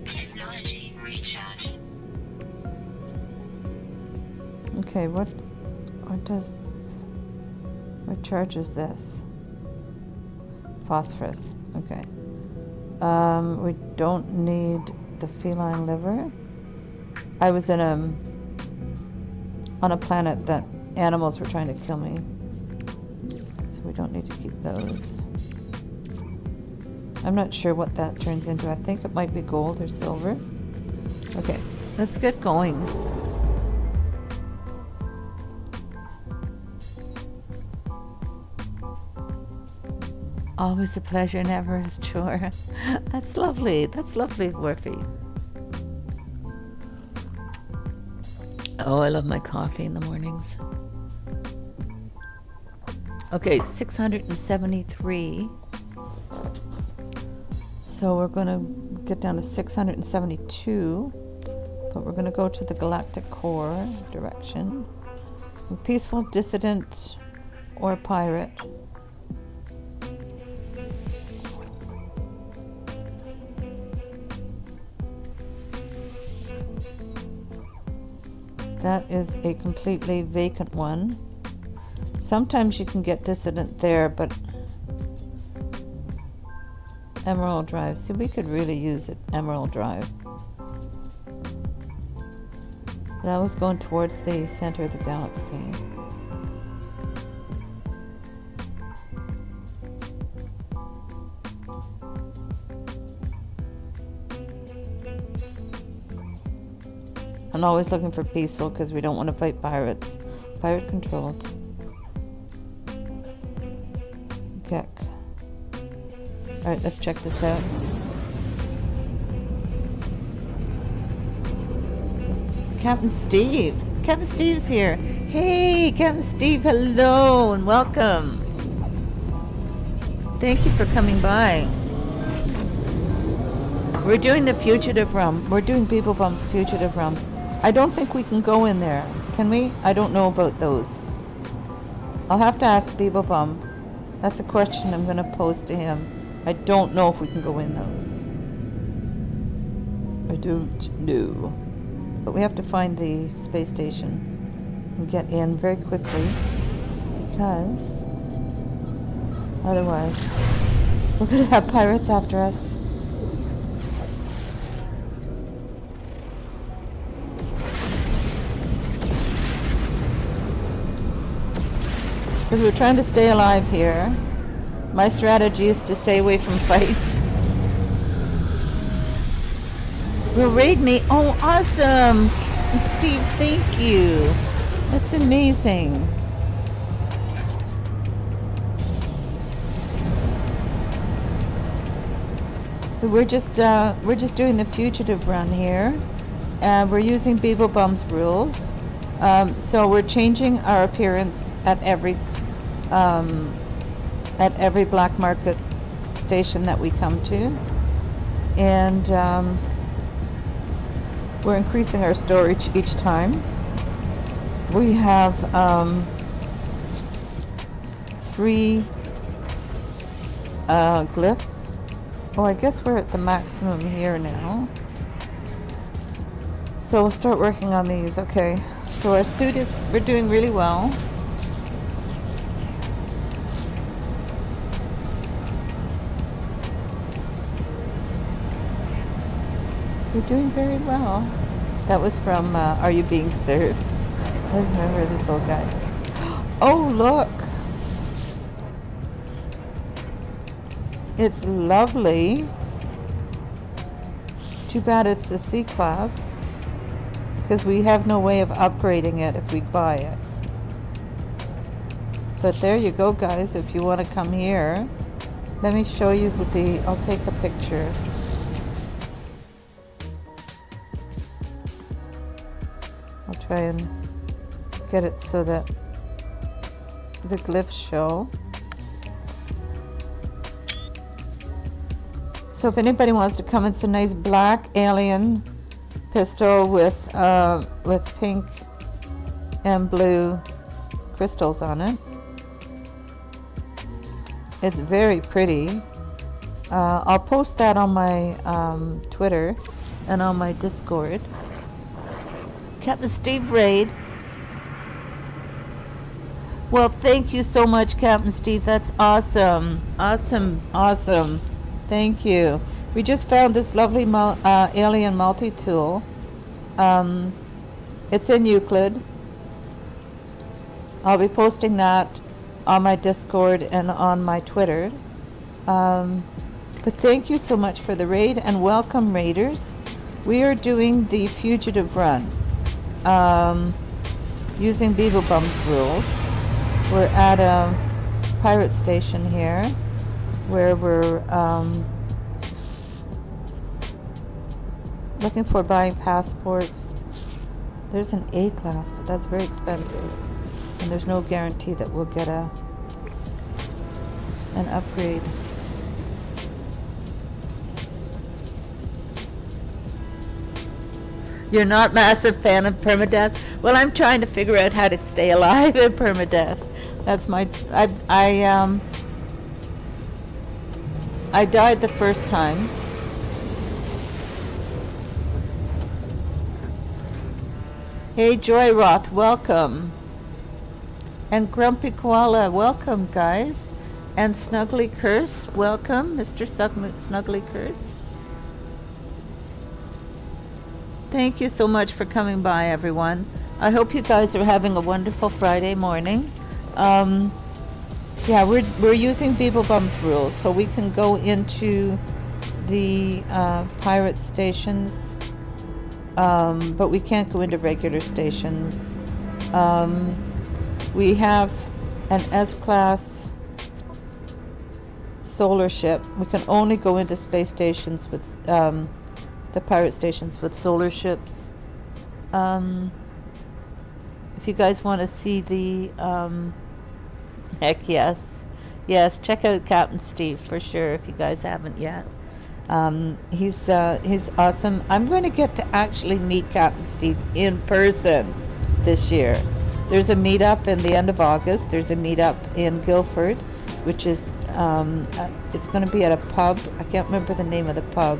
Technology recharge. Okay, what charges this? Phosphorus. Okay. We don't need the feline liver. I was in on a planet that animals were trying to kill me, so we don't need to keep those. I'm not sure what that turns into. I think it might be gold or silver. Okay, let's get going. Always a pleasure, never a chore. That's lovely. That's lovely, Worfy. Oh, I love my coffee in the mornings. Okay, 673. So we're going to get down to 672. But we're going to go to the galactic core direction. A peaceful dissident or pirate. That is a completely vacant one. Sometimes you can get dissident there, but Emerald Drive. See, we could really use it. Emerald Drive. But I was going towards the center of the galaxy. I'm always looking for peaceful because we don't want to fight pirates. Pirate controlled. Gek. Alright, let's check this out. Captain Steve! Captain Steve's here! Hey, Captain Steve, hello and welcome! Thank you for coming by. We're doing the Fugitive Realm. We're doing Beeble Bum's Fugitive Realm. I don't think we can go in there. Can we? I don't know about those. I'll have to ask Beeble Bum. That's a question I'm going to pose to him. I don't know if we can go in those. I don't know. But we have to find the space station and get in very quickly, because otherwise we're going to have pirates after us. Because we're trying to stay alive here. My strategy is to stay away from fights. Will raid me? Oh, awesome! Steve, thank you. That's amazing. We're just doing the Fugitive run here, and we're using Beeble Bum's rules. So we're changing our appearance at every black market station that we come to, and we're increasing our storage each time. We have 3 glyphs. Oh, I guess we're at the maximum here now. So we'll start working on these. Okay. So our suit we're doing really well. We're doing very well. That was from Are You Being Served? I just remember this old guy. Oh, look! It's lovely. Too bad it's a C class, because we have no way of upgrading it if we buy it. But there you go, guys. If you want to come here, let me show you I'll take a picture. I'll try and get it so that the glyphs show. So if anybody wants to come, it's a nice black alien pistol with pink and blue crystals on it. It's very pretty. I'll post that on my Twitter and on my Discord. Captain Steve Raid. Well, thank you so much, Captain Steve. That's awesome. Awesome. Awesome. Thank you. We just found this lovely alien multi-tool. It's in Euclid. I'll be posting that on my Discord and on my Twitter. But thank you so much for the raid, and welcome, raiders. We are doing the Fugitive run using Beeble Bum's rules. We're at a pirate station here, where we're looking for buying passports. There's an A class, but that's very expensive, and there's no guarantee that we'll get an upgrade. You're not massive fan of permadeath? Well, I'm trying to figure out how to stay alive in permadeath. That's my I died the first time. Hey, Joy Roth, welcome. And Grumpy Koala, welcome, guys. And Snuggly Curse, welcome, Mr. Snuggly Curse. Thank you so much for coming by, everyone. I hope you guys are having a wonderful Friday morning. Yeah, we're using Beeblebum's rules, so we can go into the pirate stations, but we can't go into regular stations. We have an S-class solar ship. We can only go into space stations with the pirate stations with solar ships. If you guys want to see the heck yes, check out Captain Steve for sure if you guys haven't yet. He's awesome. I'm going to get to actually meet Captain Steve in person this year. There's a meetup in the end of August. There's a meetup in Guildford, which is it's going to be at a pub. I can't remember the name of the pub.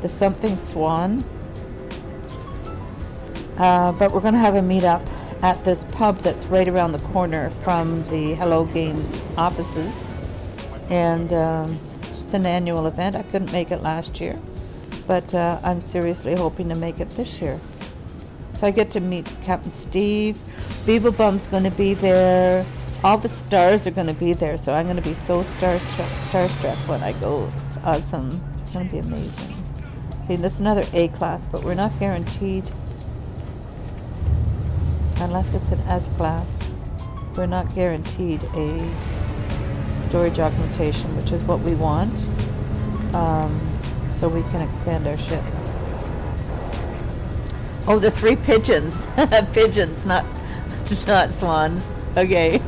The something Swan. But we're going to have a meetup at this pub that's right around the corner from the Hello Games offices, and it's an annual event. I couldn't make it last year, but I'm seriously hoping to make it this year. So I get to meet Captain Steve. Beeblebum's going to be there. All the stars are going to be there, so I'm going to be so starstruck when I go. It's awesome. It's going to be amazing. Okay, that's another A class, but we're not guaranteed. Unless it's an S class, we're not guaranteed a storage augmentation, which is what we want, so we can expand our ship. Oh, the 3 pigeons. Pigeons, not swans. Okay.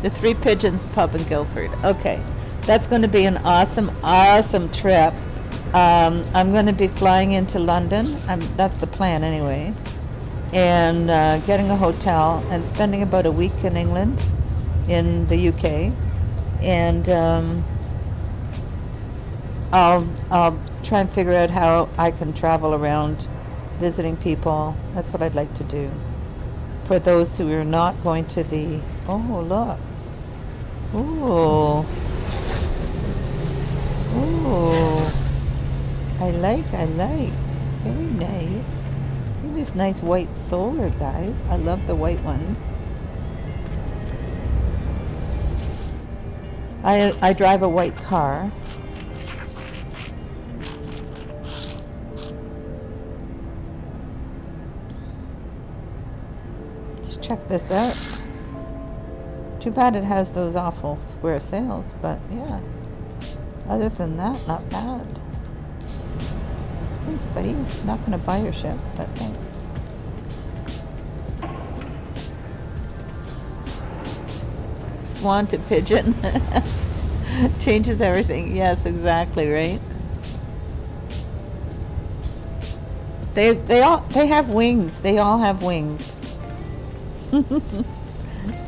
The 3 Pigeons pub in Guildford. Okay. That's going to be an awesome, awesome trip. I'm going to be flying into London. That's the plan anyway. And getting a hotel and spending about a week in England, in the UK. And I'll try and figure out how I can travel around visiting people. That's what I'd like to do. For those who are not going to the... Oh, look. Ooh. Ooh. I like. Very nice. Look at these nice white solar, guys. I love the white ones. I drive a white car. Check this out. Too bad it has those awful square sails, but yeah. Other than that, not bad. Thanks, buddy. Not gonna buy your ship, but thanks. Swan to pigeon. Changes everything. Yes, exactly, right? They have wings. They all have wings.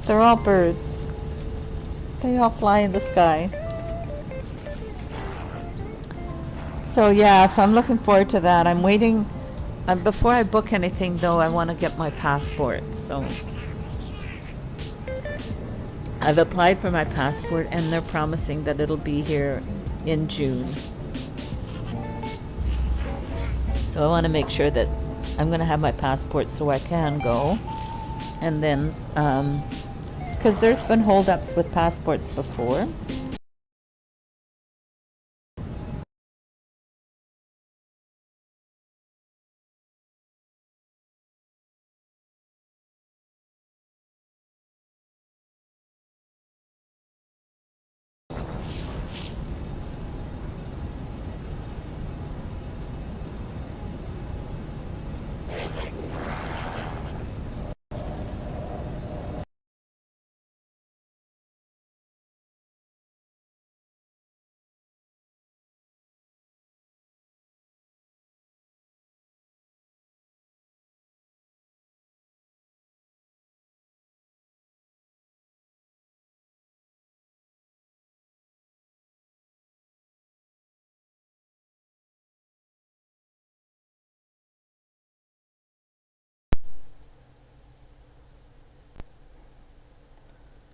They're all birds. They all fly in the sky. So yeah, so I'm looking forward to that. I'm waiting. Before I book anything, though, I want to get my passport. So I've applied for my passport, and they're promising that it'll be here in June. So I want to make sure that I'm going to have my passport so I can go. And then, because there's been holdups with passports before.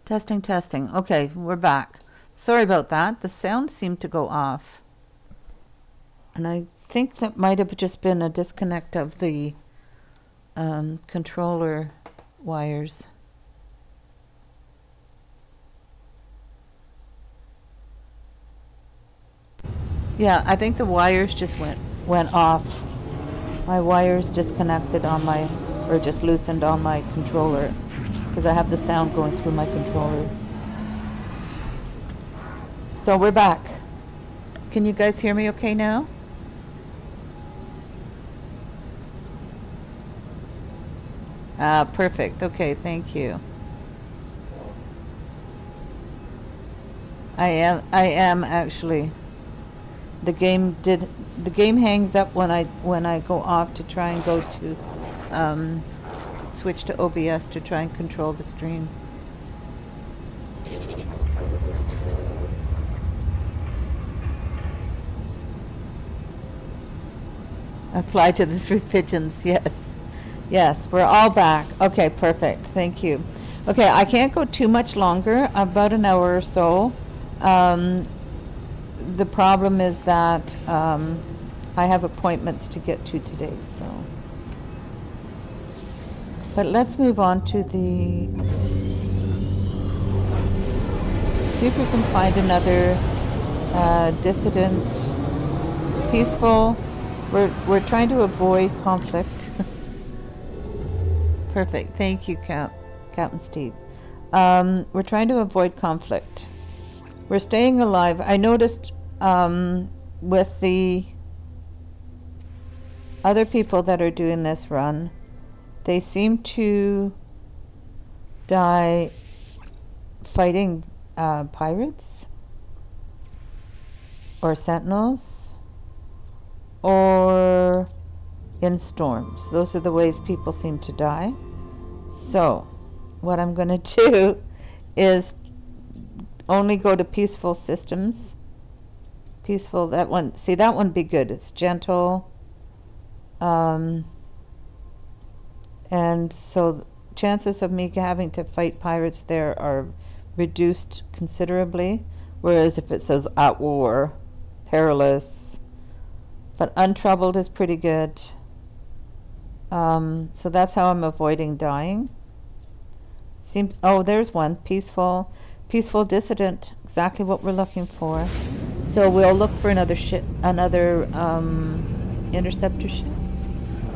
Testing, testing. Okay, we're back. Sorry about that. The sound seemed to go off. And I think that might have just been a disconnect of the controller wires. Yeah, I think the wires just went off. My wires disconnected on my, or just loosened on my controller, because I have the sound going through my controller. So we're back. Can you guys hear me okay now? Perfect. Okay, thank you. I am actually. The game hangs up when I go off to try and go to switch to OBS to try and control the stream. I fly to the three pigeons. Yes. Yes, we're all back. Okay, perfect. Thank you. Okay, I can't go too much longer, about an hour or so. The problem is that I have appointments to get to today, so. But let's move on to the, see if we can find another dissident, peaceful. We're trying to avoid conflict. Perfect. Thank you, Captain Steve. We're trying to avoid conflict. We're staying alive. I noticed with the other people that are doing this run, they seem to die fighting pirates or sentinels or in storms. Those are the ways people seem to die. So what I'm going to do is only go to peaceful systems. Peaceful, that one, see, that one be good. It's gentle. And so chances of me having to fight pirates there are reduced considerably. Whereas if it says at war, perilous, but untroubled is pretty good. So that's how I'm avoiding dying. Oh, there's one. Peaceful dissident. Exactly what we're looking for. So we'll look for another ship, another interceptor ship,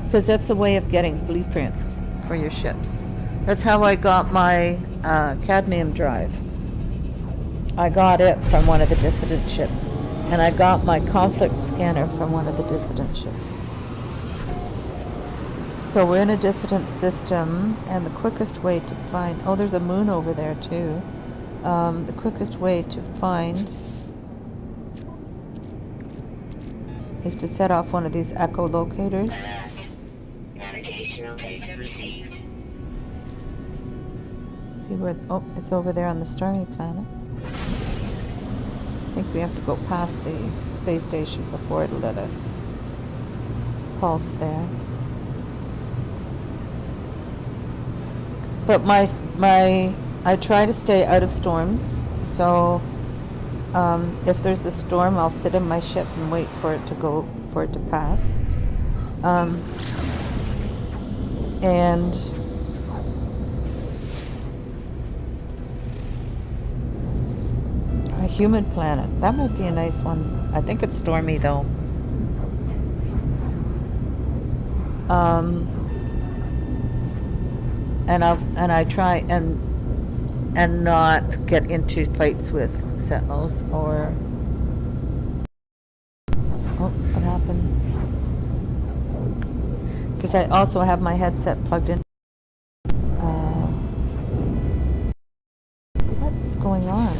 because that's a way of getting blueprints for your ships. That's how I got my cadmium drive. I got it from one of the dissident ships, and I got my conflict scanner from one of the dissident ships. So we're in a dissident system, and the quickest way to find, oh, there's a moon over there too. The quickest way to find is to set off one of these echolocators. Navigational data received. See where, oh, it's over there on the starry planet. I think we have to go past the space station before it'll let us pulse there. But I try to stay out of storms, so if there's a storm, I'll sit in my ship and wait for it to pass. And a human planet, that might be a nice one. I think it's stormy though. And I try and not get into fights with sentinels or, oh, what happened? Because I also have my headset plugged in. What is going on?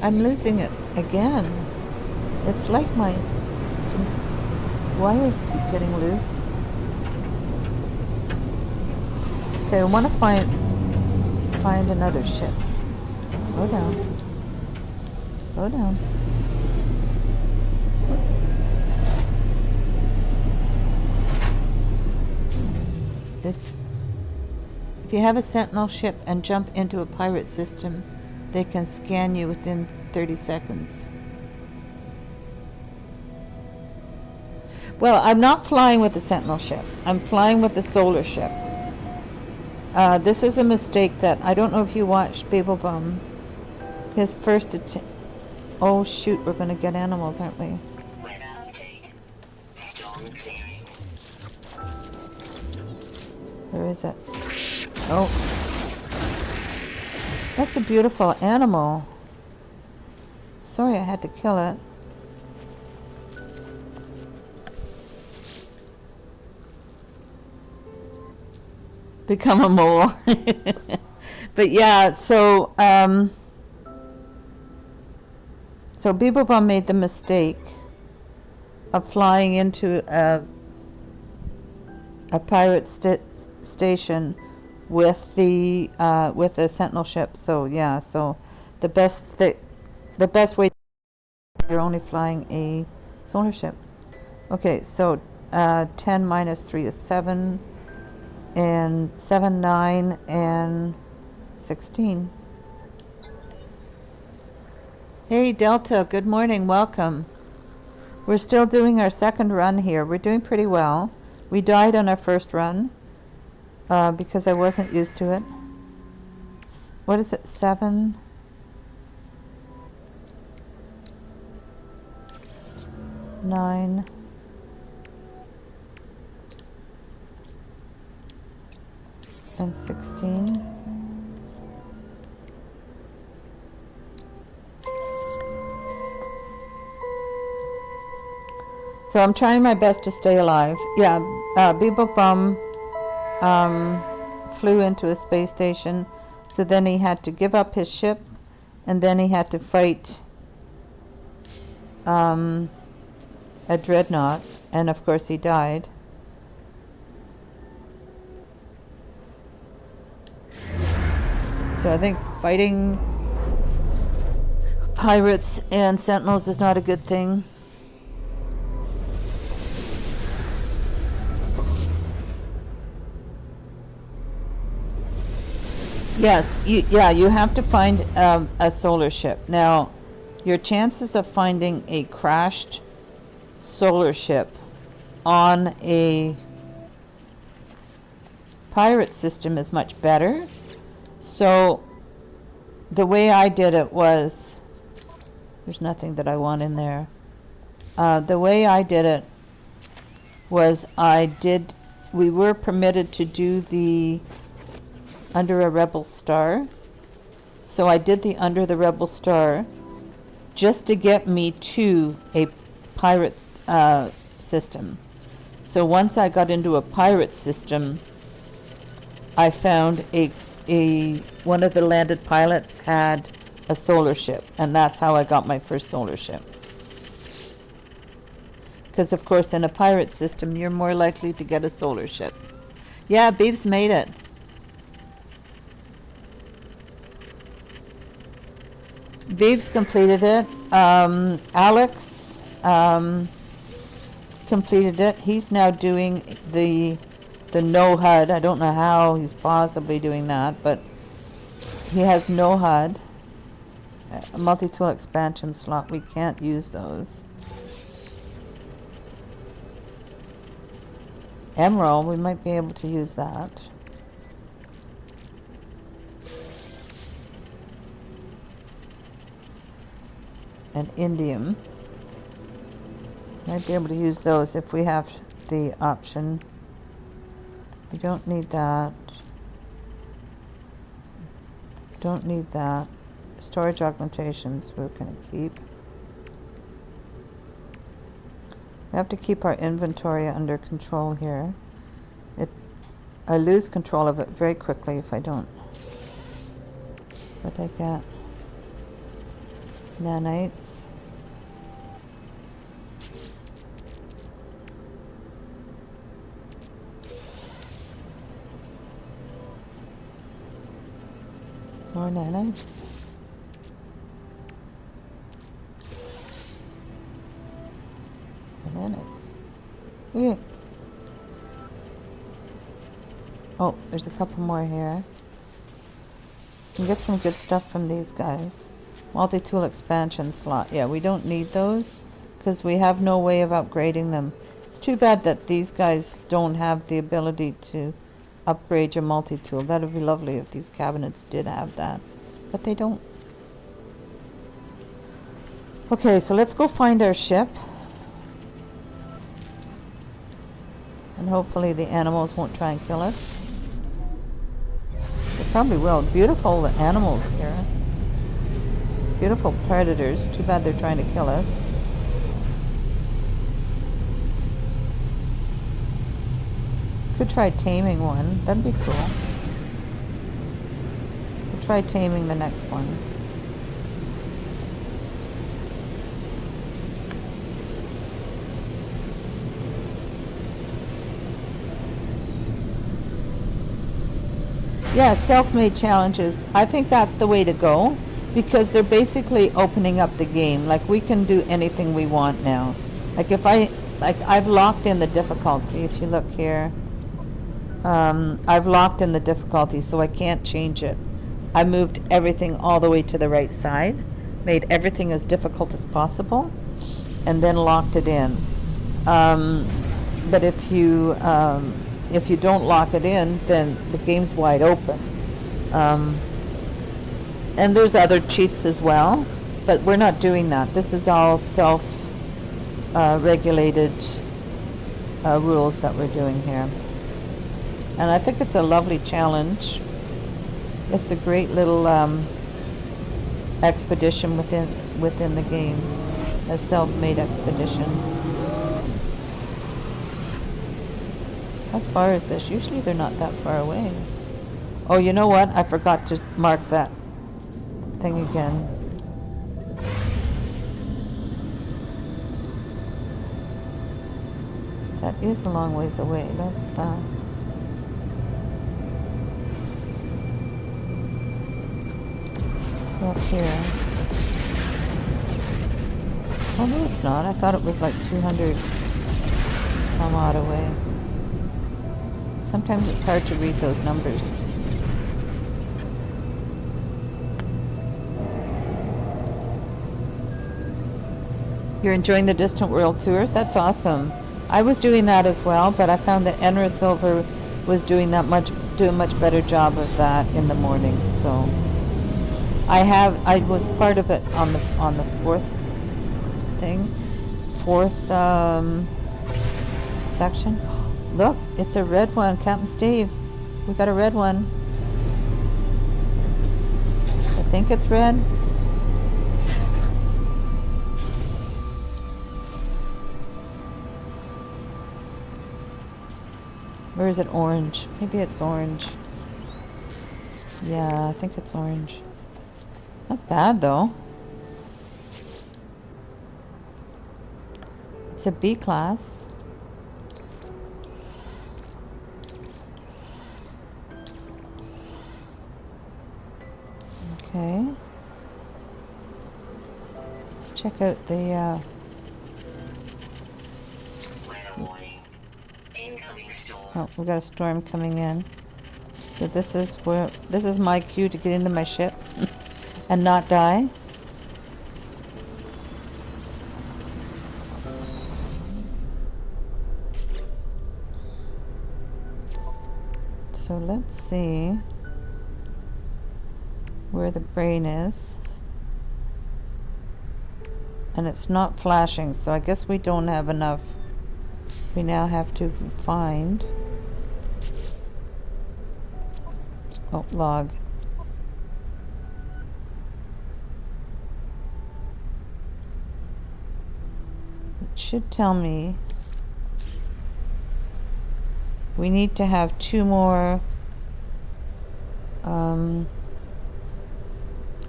I'm losing it again. It's like my wires keep getting loose. Okay, I want to find another ship. Slow down. Slow down. If you have a sentinel ship and jump into a pirate system, they can scan you within 30 seconds. Well, I'm not flying with the sentinel ship. I'm flying with the solar ship. This is a mistake that I don't know if you watched Babelbaum. His first attempt. Oh shoot, we're going to get animals, aren't we? Weather update. Storm clearing. Where is it? Oh. That's a beautiful animal. Sorry I had to kill it. Become a mole. But yeah, so Bebelbaum made the mistake of flying into a pirate station with the sentinel ship. So yeah, so the best way, you're only flying a solar ship. Okay, so 10 minus 3 is 7, and 7, 9, and 16. Hey Delta, good morning, welcome. We're still doing our second run here. We're doing pretty well. We died on our first run because I wasn't used to it. What is it, 7? 9. And 16. So I'm trying my best to stay alive. Yeah, Bebelbaum flew into a space station, so then he had to give up his ship, and then he had to fight a dreadnought, and of course he died. So I think fighting pirates and sentinels is not a good thing. Yes, you have to find a solar ship. Now, your chances of finding a crashed solar ship on a pirate system is much better. So, the way I did it was, there's nothing that I want in there. The way I did it was we were permitted to do the Under a Rebel Star. So I did the Under the Rebel Star just to get me to a pirate system. So once I got into a pirate system, I found one of the landed pilots had a solar ship, and that's how I got my first solar ship. Because of course in a pirate system you're more likely to get a solar ship. Yeah, Beebs made it. Beebs completed it. Alex completed it. He's now doing the no HUD. I don't know how he's possibly doing that, but he has no HUD. A multi-tool expansion slot. We can't use those. Emerald, we might be able to use that. And indium. Might be able to use those if we have the option. We don't need that. Don't need that. Storage augmentations we're going to keep. We have to keep our inventory under control here. I lose control of it very quickly if I don't. What I get? Nanites. More nanites. Nanites. Yeah. Oh, there's a couple more here. You can get some good stuff from these guys. Multi-tool expansion slot. Yeah, we don't need those because we have no way of upgrading them. It's too bad that these guys don't have the ability to upgrade your multi-tool. That would be lovely if these cabinets did have that, but they don't. Okay, so let's go find our ship. And hopefully the animals won't try and kill us. They probably will. Beautiful animals here. Beautiful predators. Too bad they're trying to kill us. Could try taming one. That'd be cool. We'll try taming the next one. Yeah, self-made challenges. I think that's the way to go because they're basically opening up the game. Like we can do anything we want now. Like if I've locked in the difficulty. If you look here, I've locked in the difficulty so I can't change it. I moved everything all the way to the right side, made everything as difficult as possible, and then locked it in. But if you don't lock it in, then the game's wide open. And there's other cheats as well, but we're not doing that. This is all self-regulated rules that we're doing here. And I think it's a lovely challenge. It's a great little expedition within the game, a self-made expedition. How far is this? Usually they're not that far away. Oh, you know what? I forgot to mark that thing again. That is a long ways away. Let's go up here. Oh no, it's not. I thought it was like 200 some odd away. Sometimes it's hard to read those numbers. You're enjoying the Distant World tours? That's awesome. I was doing that as well, but I found that Enra Silver was doing a much better job of that in the mornings. So I was part of it on the fourth section. Look, it's a red one, Captain Steve. We got a red one. I think it's red. Or is it orange? Maybe it's orange. Yeah, I think it's orange. Not bad though. It's a B class. Okay. Let's check out the Weather warning. Incoming storm. oh, we got a storm coming in. So this is my cue to get into my ship and not die. So let's see where the brain is. And it's not flashing, so I guess we don't have enough. We now have to find... oh, log. It should tell me we need to have 2 more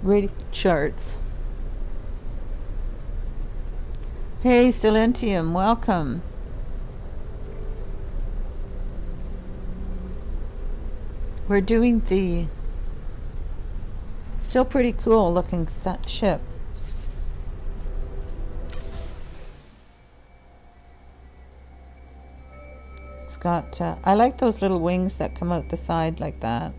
radio charts. Hey, Silentium, welcome. We're doing the still pretty cool looking ship. It's got, I like those little wings that come out the side like that.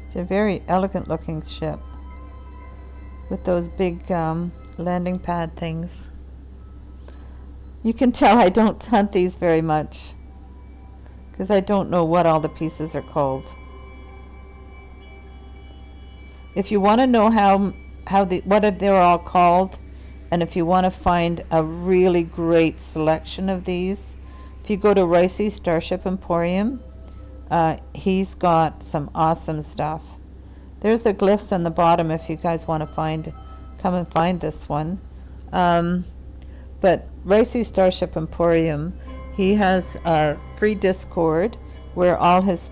It's a very elegant looking ship with those big landing pad things. You can tell I don't hunt these very much because I don't know what all the pieces are called. If you want to know what they're all called, and if you want to find a really great selection of these, if you go to Ricey's Starship Emporium, he's got some awesome stuff. There's the glyphs on the bottom if you guys want to come and find this one. But Ricey's Starship Emporium, he has a free Discord where all his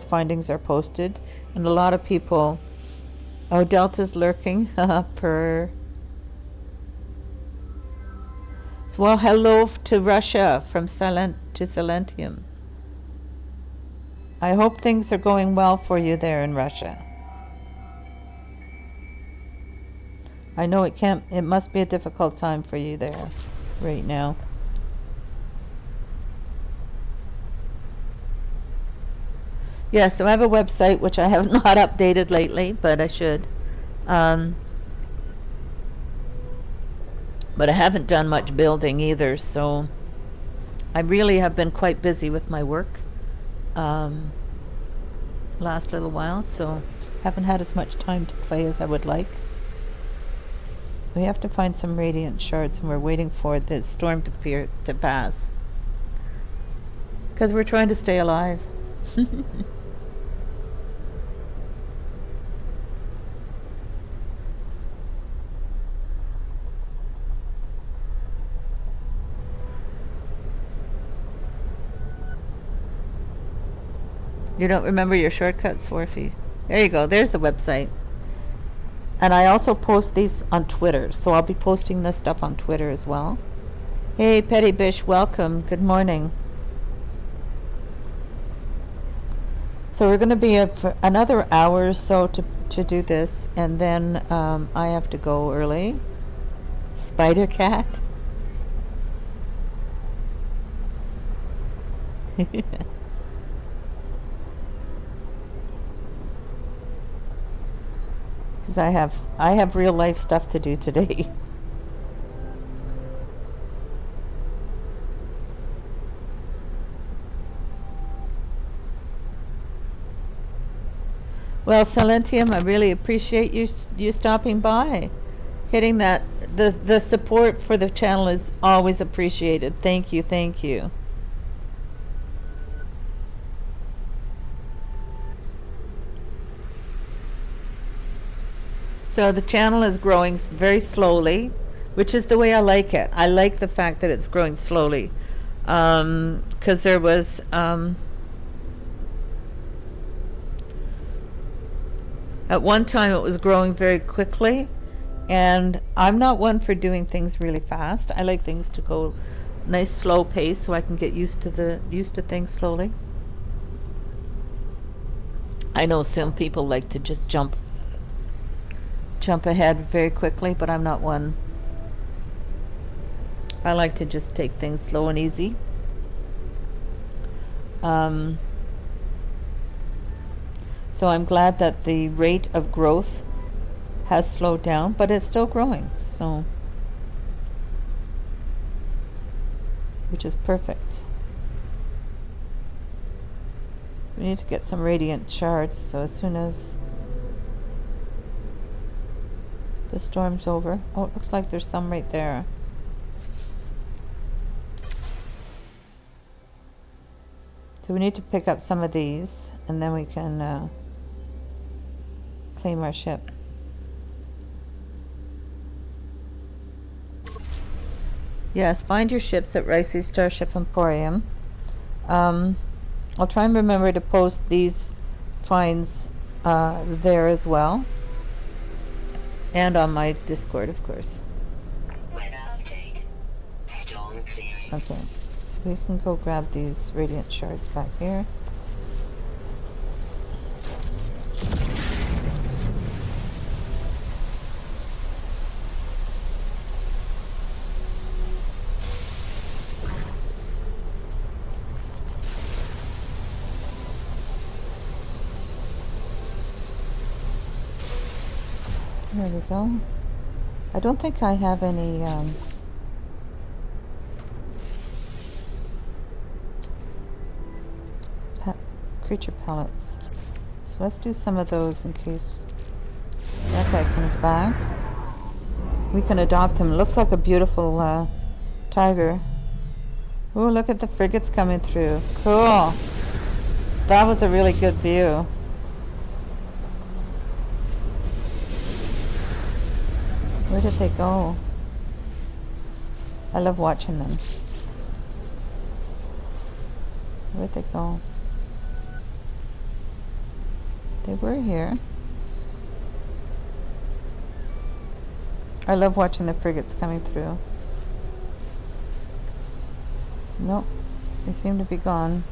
findings are posted, and a lot of people. Oh, Delta's lurking. Purr. Well, hello to Russia from Silentium. I hope things are going well for you there in Russia. I know it must be a difficult time for you there right now. Yeah, so I have a website which I have not updated lately, but I should. But I haven't done much building either, so I really have been quite busy with my work last little while, so haven't had as much time to play as I would like. We have to find some radiant shards, and we're waiting for the storm to pass because we're trying to stay alive. You don't remember your shortcuts, Swarfy? There you go. There's the website. And I also post these on Twitter, so I'll be posting this stuff on Twitter as well. Hey, Petty Bish, welcome. Good morning. So we're going to be for another hour or so to do this, and then I have to go early. Spider Cat. Because I have real life stuff to do today. Well, Silentium, I really appreciate you stopping by. Hitting that the support for the channel is always appreciated. Thank you, thank you. So the channel is growing very slowly, which is the way I like it. I like the fact that it's growing slowly, because there was at one time it was growing very quickly, and I'm not one for doing things really fast. I like things to go nice slow pace so I can get used to things slowly. I know some people like to just jump ahead very quickly, but I'm not one. I like to just take things slow and easy. So I'm glad that the rate of growth has slowed down, but it's still growing, so which is perfect. We need to get some radiant shards, so as soon as the storm's over. Oh, it looks like there's some right there. So we need to pick up some of these, and then we can claim our ship. Yes, find your ships at Ricey's Starship Emporium. I'll try and remember to post these finds there as well. And on my Discord, of course. Weather update. Storm clearing. Okay, so we can go grab these radiant shards back here. There we go. I don't think I have any creature pellets. So let's do some of those in case that guy comes back. We can adopt him. Looks like a beautiful tiger. Oh, look at the frigates coming through. Cool. That was a really good view. Where did they go? I love watching them. Where'd they go? They were here. I love watching the frigates coming through. Nope, they seem to be gone.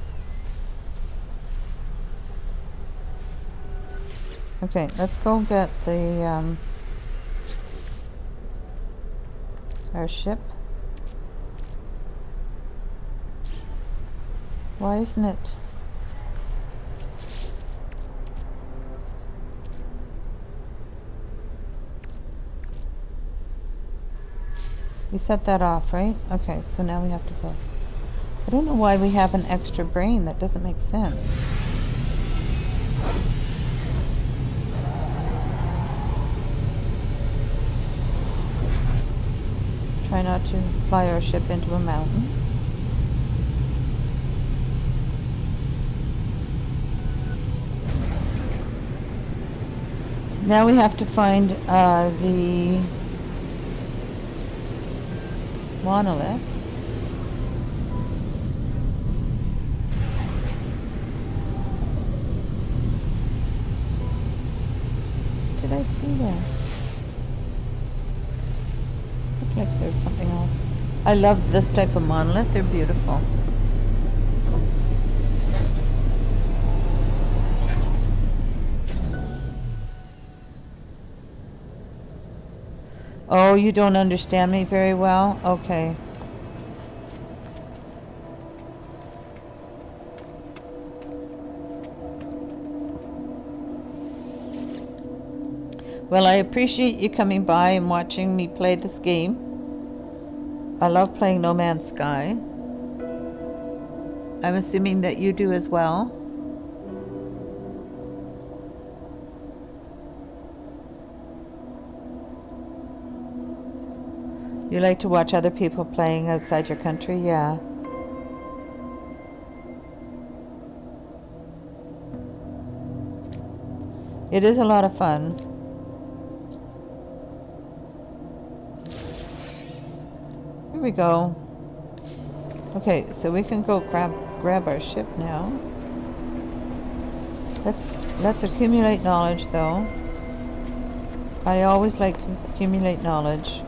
Okay, let's go get the our ship. Why isn't it? We set that off, right? Okay, so now we have to go. I don't know why we have an extra brain. That doesn't make sense. Try not to fly our ship into a mountain. So now we have to find the monolith. Did I see that? Looked like there's something else. I love this type of monolith. They're beautiful. Oh, you don't understand me very well? Okay. Well, I appreciate you coming by and watching me play this game. I love playing No Man's Sky. I'm assuming that you do as well. You like to watch other people playing outside your country? Yeah. It is a lot of fun. Here we go. Okay, so we can go grab our ship now. Let's accumulate knowledge, though. I always like to accumulate knowledge.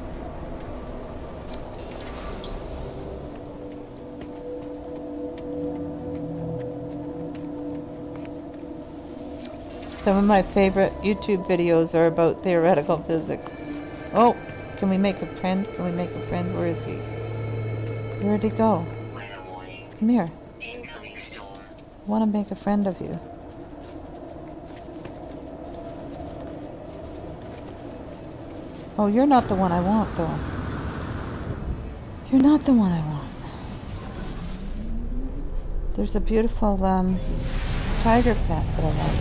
Some of my favorite YouTube videos are about theoretical physics. Oh, can we make a friend? Can we make a friend? Where is he? Where'd he go? Come here. Incoming storm. I want to make a friend of you. Oh, you're not the one I want, though. You're not the one I want. There's a beautiful tiger pet that I like.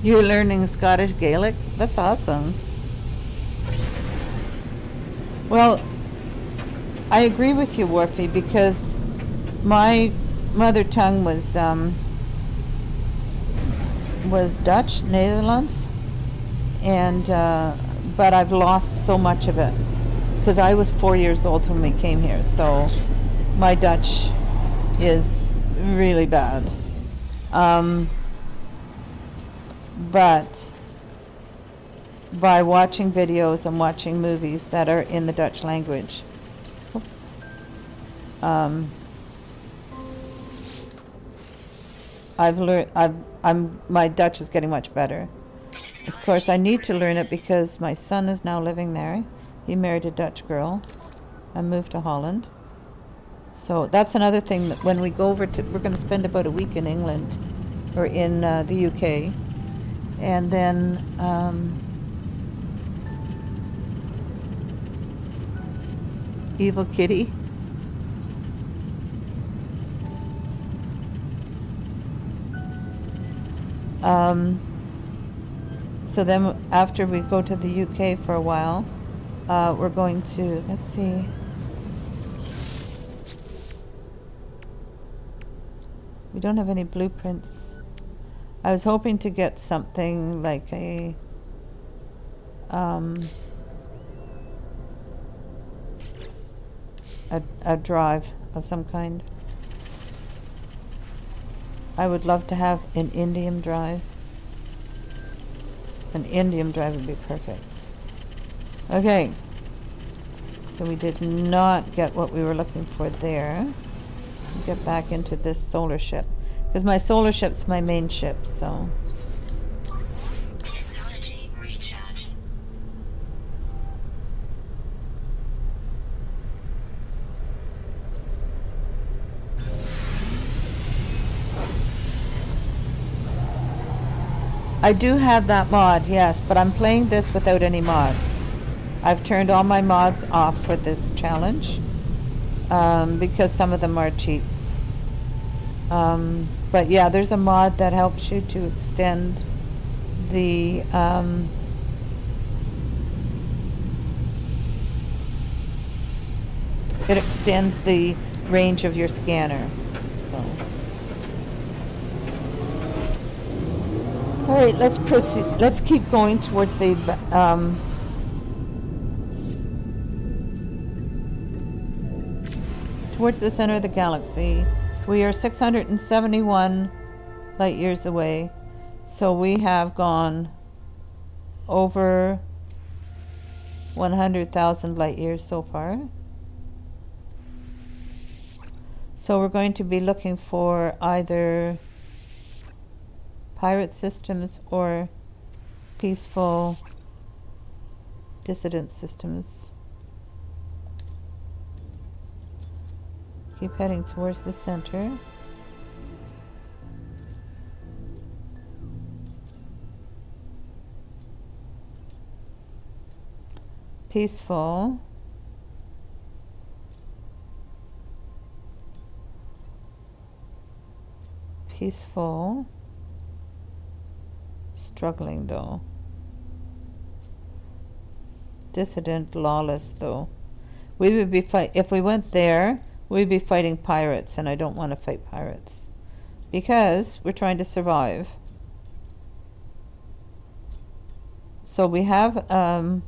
You're learning Scottish Gaelic? That's awesome. Well, I agree with you, Worfy, because my mother tongue was Dutch, Netherlands, and but I've lost so much of it because I was 4 years old when we came here, so my Dutch is really bad. But by watching videos and watching movies that are in the Dutch language, I've learned. My Dutch is getting much better. Of course, I need to learn it because my son is now living there. He married a Dutch girl and moved to Holland. So that's another thing that when we go over to, we're going to spend about a week in England or in the UK, and then Evil Kitty. So then after we go to the UK for a while, we're going to, let's see. We don't have any blueprints. I was hoping to get something like a drive of some kind. I would love to have an indium drive. An indium drive would be perfect. Okay. So we did not get what we were looking for there. Get back into this solar ship. Because my solar ship's my main ship, so. Technology recharge. I do have that mod, yes, but I'm playing this without any mods. I've turned all my mods off for this challenge because some of them are cheats. But yeah, there's a mod that helps you to extend the it extends the range of your scanner. So, all right, let's proceed. Let's keep going towards the center of the galaxy. We are 671 light years away, so we have gone over 100,000 light years so far. So we're going to be looking for either pirate systems or peaceful dissident systems. Keep heading towards the center. Peaceful. Peaceful. Struggling though. Dissident, lawless though. We would be if we went there, we'd be fighting pirates, and I don't want to fight pirates because we're trying to survive. So we have a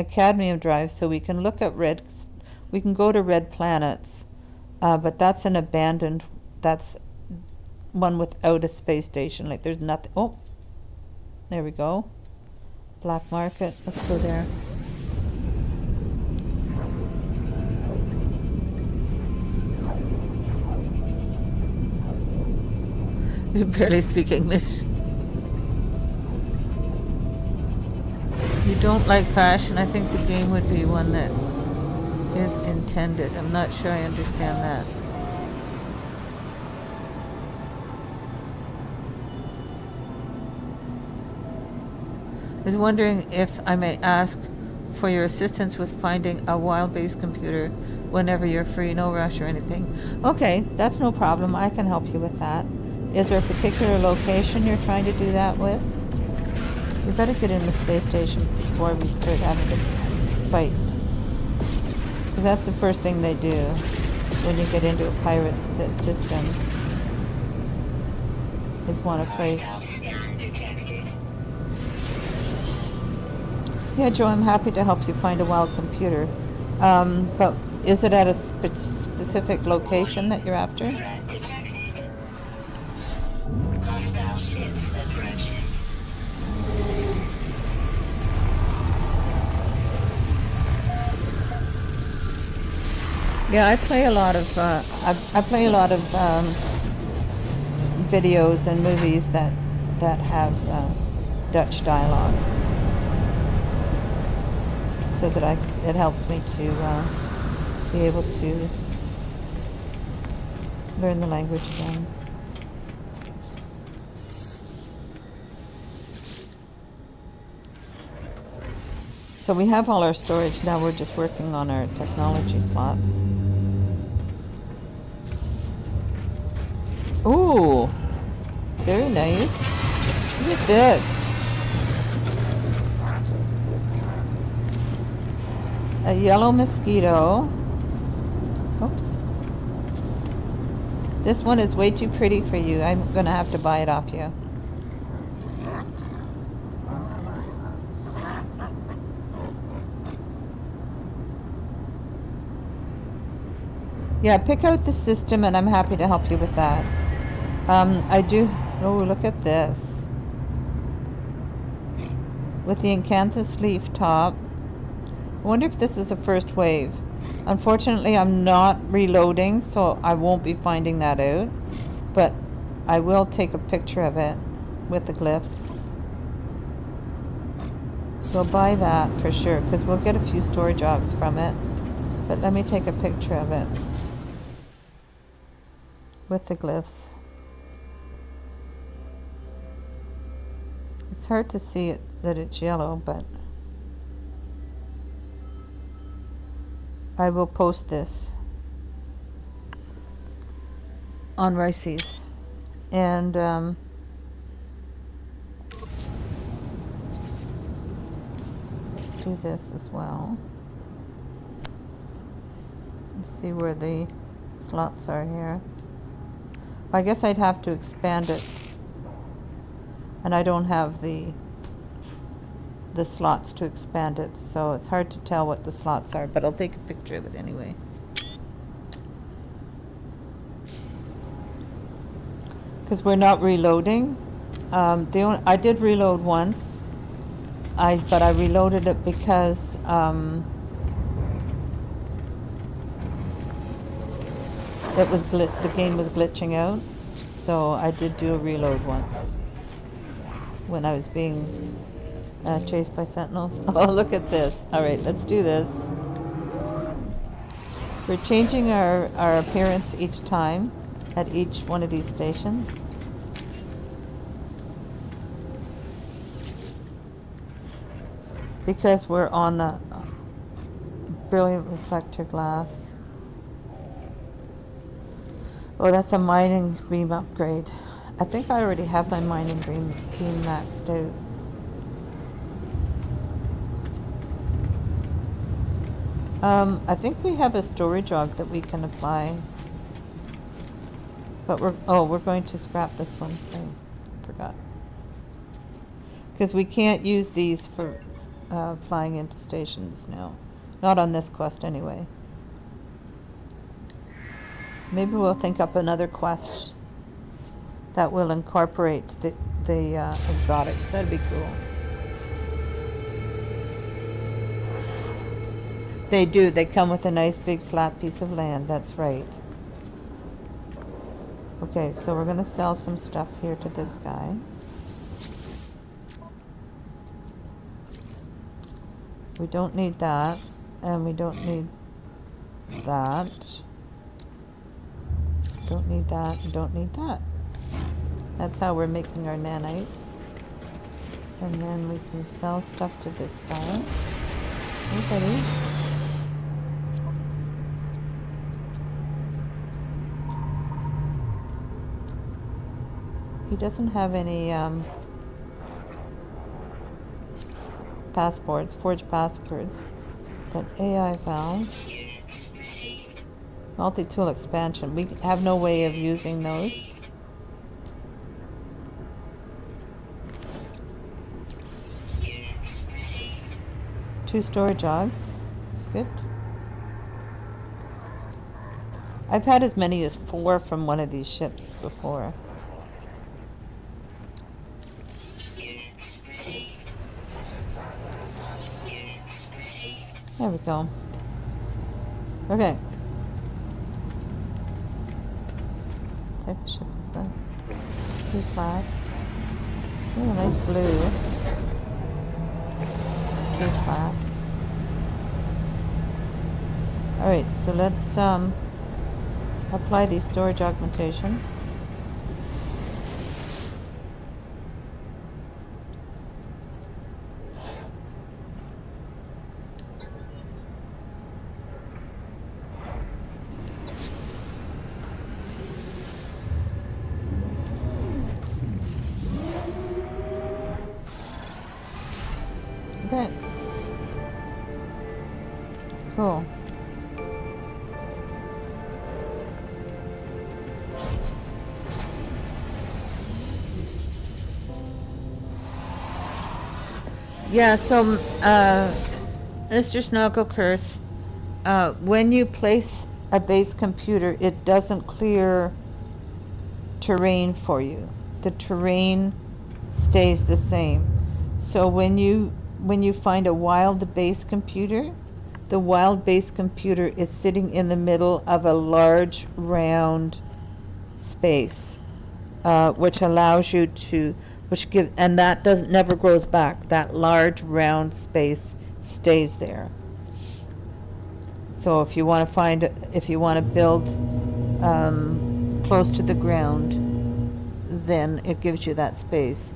cadmium drive, so we can look at we can go to red planets, but that's an abandoned, that's one without a space station. Like there's nothing. Oh, there we go. Black market. Let's go there. You barely speak English. You don't like fashion. I think the game would be one that is intended. I'm not sure I understand that. I was wondering if I may ask for your assistance with finding a wild-based computer whenever you're free. No rush or anything. Okay, that's no problem. I can help you with that. Is there a particular location you're trying to do that with? We better get in the space station before we start having to fight. Because that's the first thing they do when you get into a pirate system. Is want to fight. Yeah, Joe, I'm happy to help you find a wild computer. But is it at a specific location that you're after? Hostile ships approaching. Yeah, I play a lot of videos and movies that have Dutch dialogue, so that it helps me to be able to learn the language again. So we have all our storage now. We're just working on our technology slots. Ooh, very nice. Look at this. A yellow mosquito. Oops. This one is way too pretty for you. I'm gonna have to buy it off you. Yeah, pick out the system and I'm happy to help you with that. I do... Oh, look at this. With the Incanthus leaf top. I wonder if this is a first wave. Unfortunately, I'm not reloading, so I won't be finding that out. But I will take a picture of it with the glyphs. We'll buy that for sure, because we'll get a few storage jogs from it. But let me take a picture of it with the glyphs. It's hard to see it, that it's yellow, but I will post this on Riceys. And let's do this as well. Let's see where the slots are here. I guess I'd have to expand it, and I don't have the slots to expand it, so it's hard to tell what the slots are, but I'll take a picture of it anyway. Because we're not reloading. I did reload once, but I reloaded it because the game was glitching out, so I did do a reload once when I was being chased by sentinels. Oh, look at this. Alright, let's do this. We're changing our appearance each time at each one of these stations. Because we're on the brilliant reflector glass. Oh, that's a mining beam upgrade. I think I already have my mining beam maxed out. I think we have a storage jog that we can apply. But we're going to scrap this one, so I forgot. Because we can't use these for flying into stations now. Not on this quest anyway. Maybe we'll think up another quest that will incorporate the exotics. That'd be cool. They do. They come with a nice big flat piece of land. That's right. Okay, so we're going to sell some stuff here to this guy. We don't need that. And we don't need that. Don't need that. And don't need that. That's how we're making our nanites. And then we can sell stuff to this guy. Hey, buddy. He doesn't have any passports, forged passports, but AI valve, multi-tool expansion. We have no way of using those. Two storage jogs. That's good. I've had as many as 4 from one of these ships before. There we go. Okay. What type of ship is that? C-class. Oh, nice blue. C-class. Alright, so let's apply these storage augmentations. Okay. Cool. Yeah, so, Mr. Snugglecurse, when you place a base computer, it doesn't clear terrain for you. The terrain stays the same. So when you find a wild base computer, the wild base computer is sitting in the middle of a large round space, which allows you to, and that never grows back. That large round space stays there. So if you want to build close to the ground, then it gives you that space.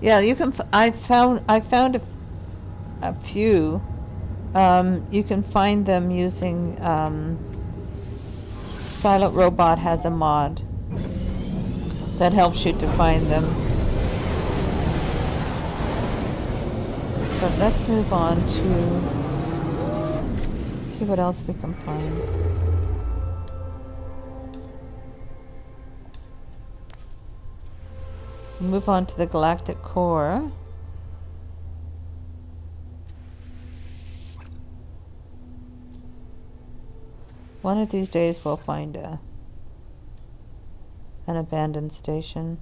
Yeah, you can. I found a few. You can find them using. Silent Robot has a mod that helps you to find them. But let's move on to see what else we can find. Move on to the galactic core. One of these days we'll find an abandoned station.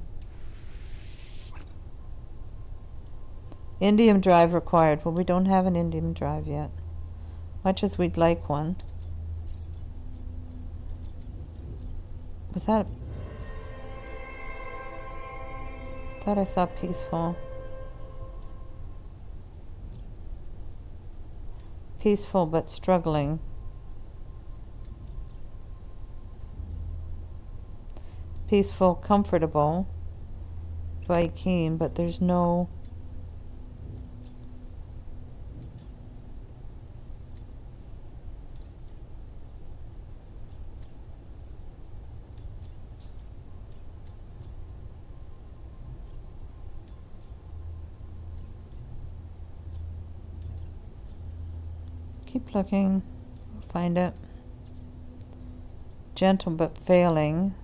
Indium drive required. Well, we don't have an indium drive yet, much as we'd like one. Was that? Thought I saw peaceful. Peaceful but struggling. Peaceful, comfortable. Viking, but there's no. Keep looking, find it. Gentle but failing.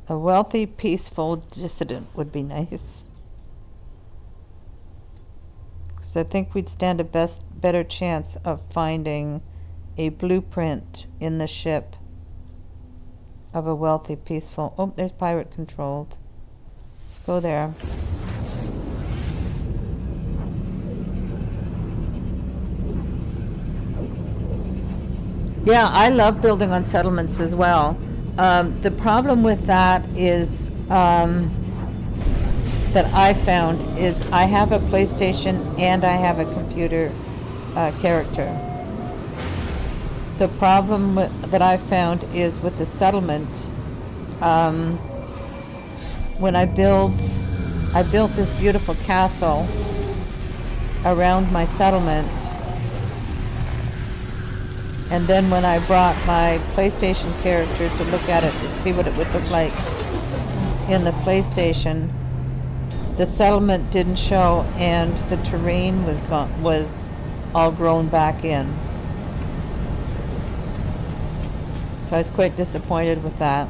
A wealthy, peaceful dissident would be nice. Because I think we'd stand a better chance of finding a blueprint in the ship of a wealthy, peaceful. Oh, there's pirate controlled. Let's go there. Yeah, I love building on settlements as well. The problem with that is that I found is I have a PlayStation and I have a computer character. The problem that I found is with the settlement. When I built this beautiful castle around my settlement. And then when I brought my PlayStation character to look at it, to see what it would look like in the PlayStation, the settlement didn't show and the terrain was all grown back in. So I was quite disappointed with that.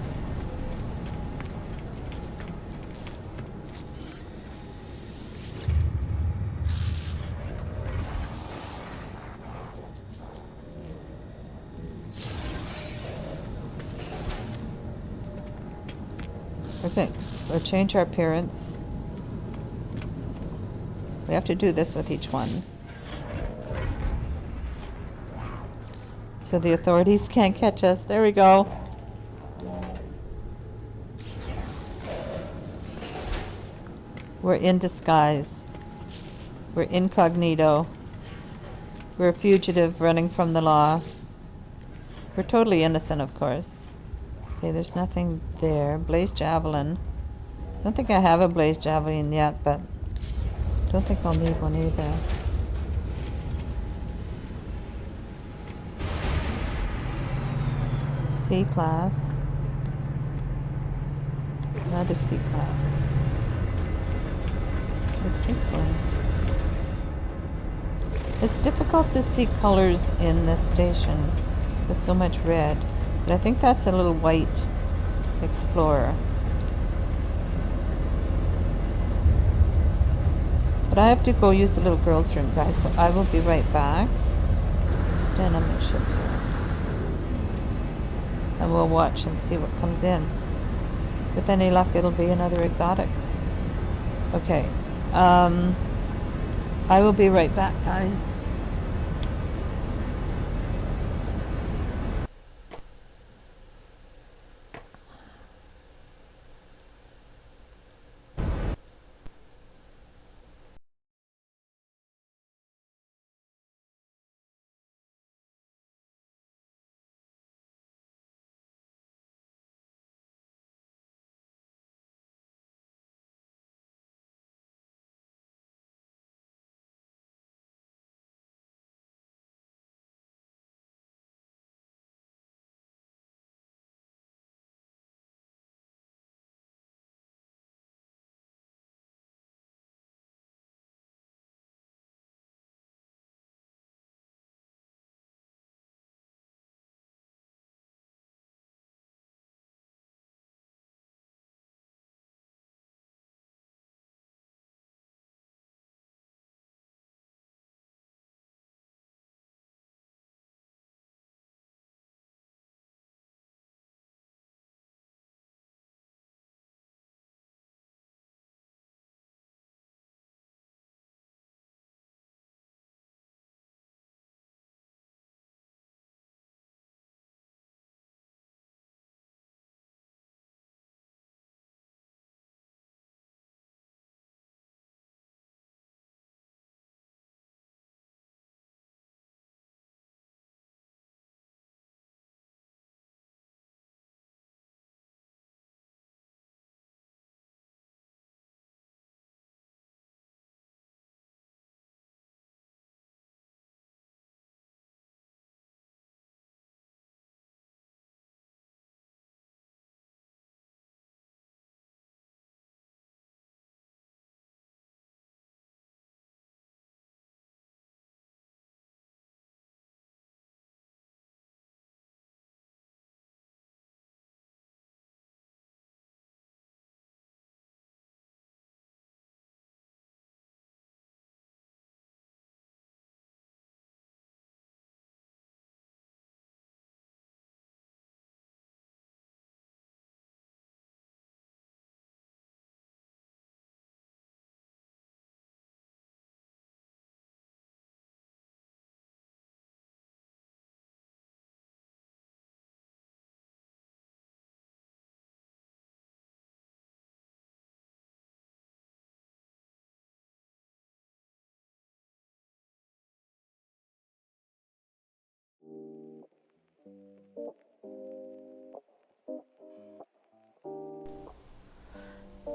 Okay, we'll change our appearance. We have to do this with each one. So the authorities can't catch us. There we go. We're in disguise. We're incognito. We're a fugitive running from the law. We're totally innocent, of course. Okay, there's nothing there. Blaze javelin. I don't think I have a blaze javelin yet, but I don't think I'll need one either. C class. Another C class. What's this one? It's difficult to see colors in this station with so much red, but I think that's a little white Explorer. But I have to go use the little girl's room, guys, so I will be right back. Stand on my ship here. And we'll watch and see what comes in. With any luck, it'll be another exotic. Okay. I will be right back, guys.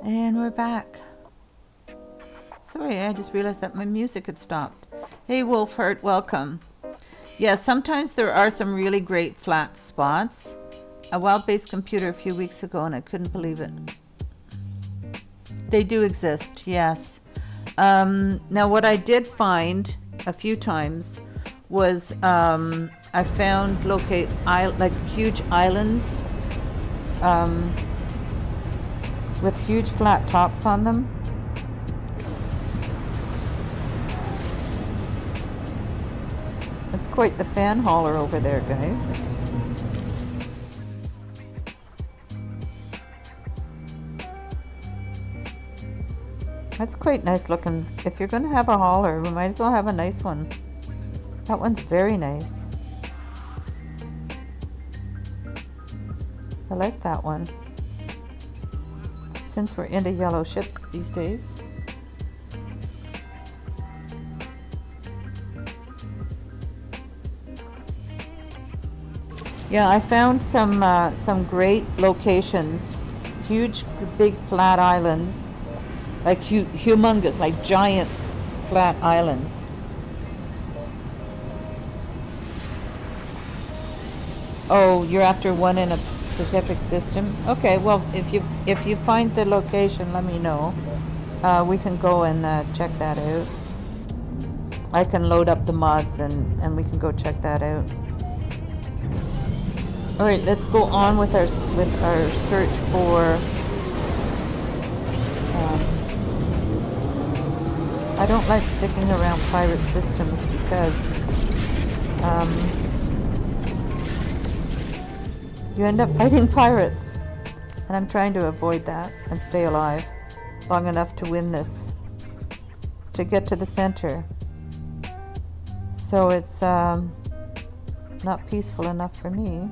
And we're back. Sorry, I just realized that my music had stopped. Hey, Wolfhart, welcome. Yeah, sometimes there are some really great flat spots. A wild-based computer a few weeks ago, and I couldn't believe it. They do exist, yes. Now, what I did find a few times was I found like huge islands with huge flat tops on them. It's quite the fan hauler over there, guys. That's quite nice looking. If you're going to have a hauler, we might as well have a nice one. That one's very nice. I like that one. Since we're into yellow ships these days. Yeah, I found some great locations. Huge, big flat islands. Like humongous, like giant flat islands. Oh, you're after one in a specific system? Okay, well, if you find the location, let me know. We can go and check that out. I can load up the mods and we can go check that out. All right, let's go on with our search for. I don't like sticking around pirate systems because you end up fighting pirates, and I'm trying to avoid that and stay alive long enough to win this, to get to the center. So it's not peaceful enough for me.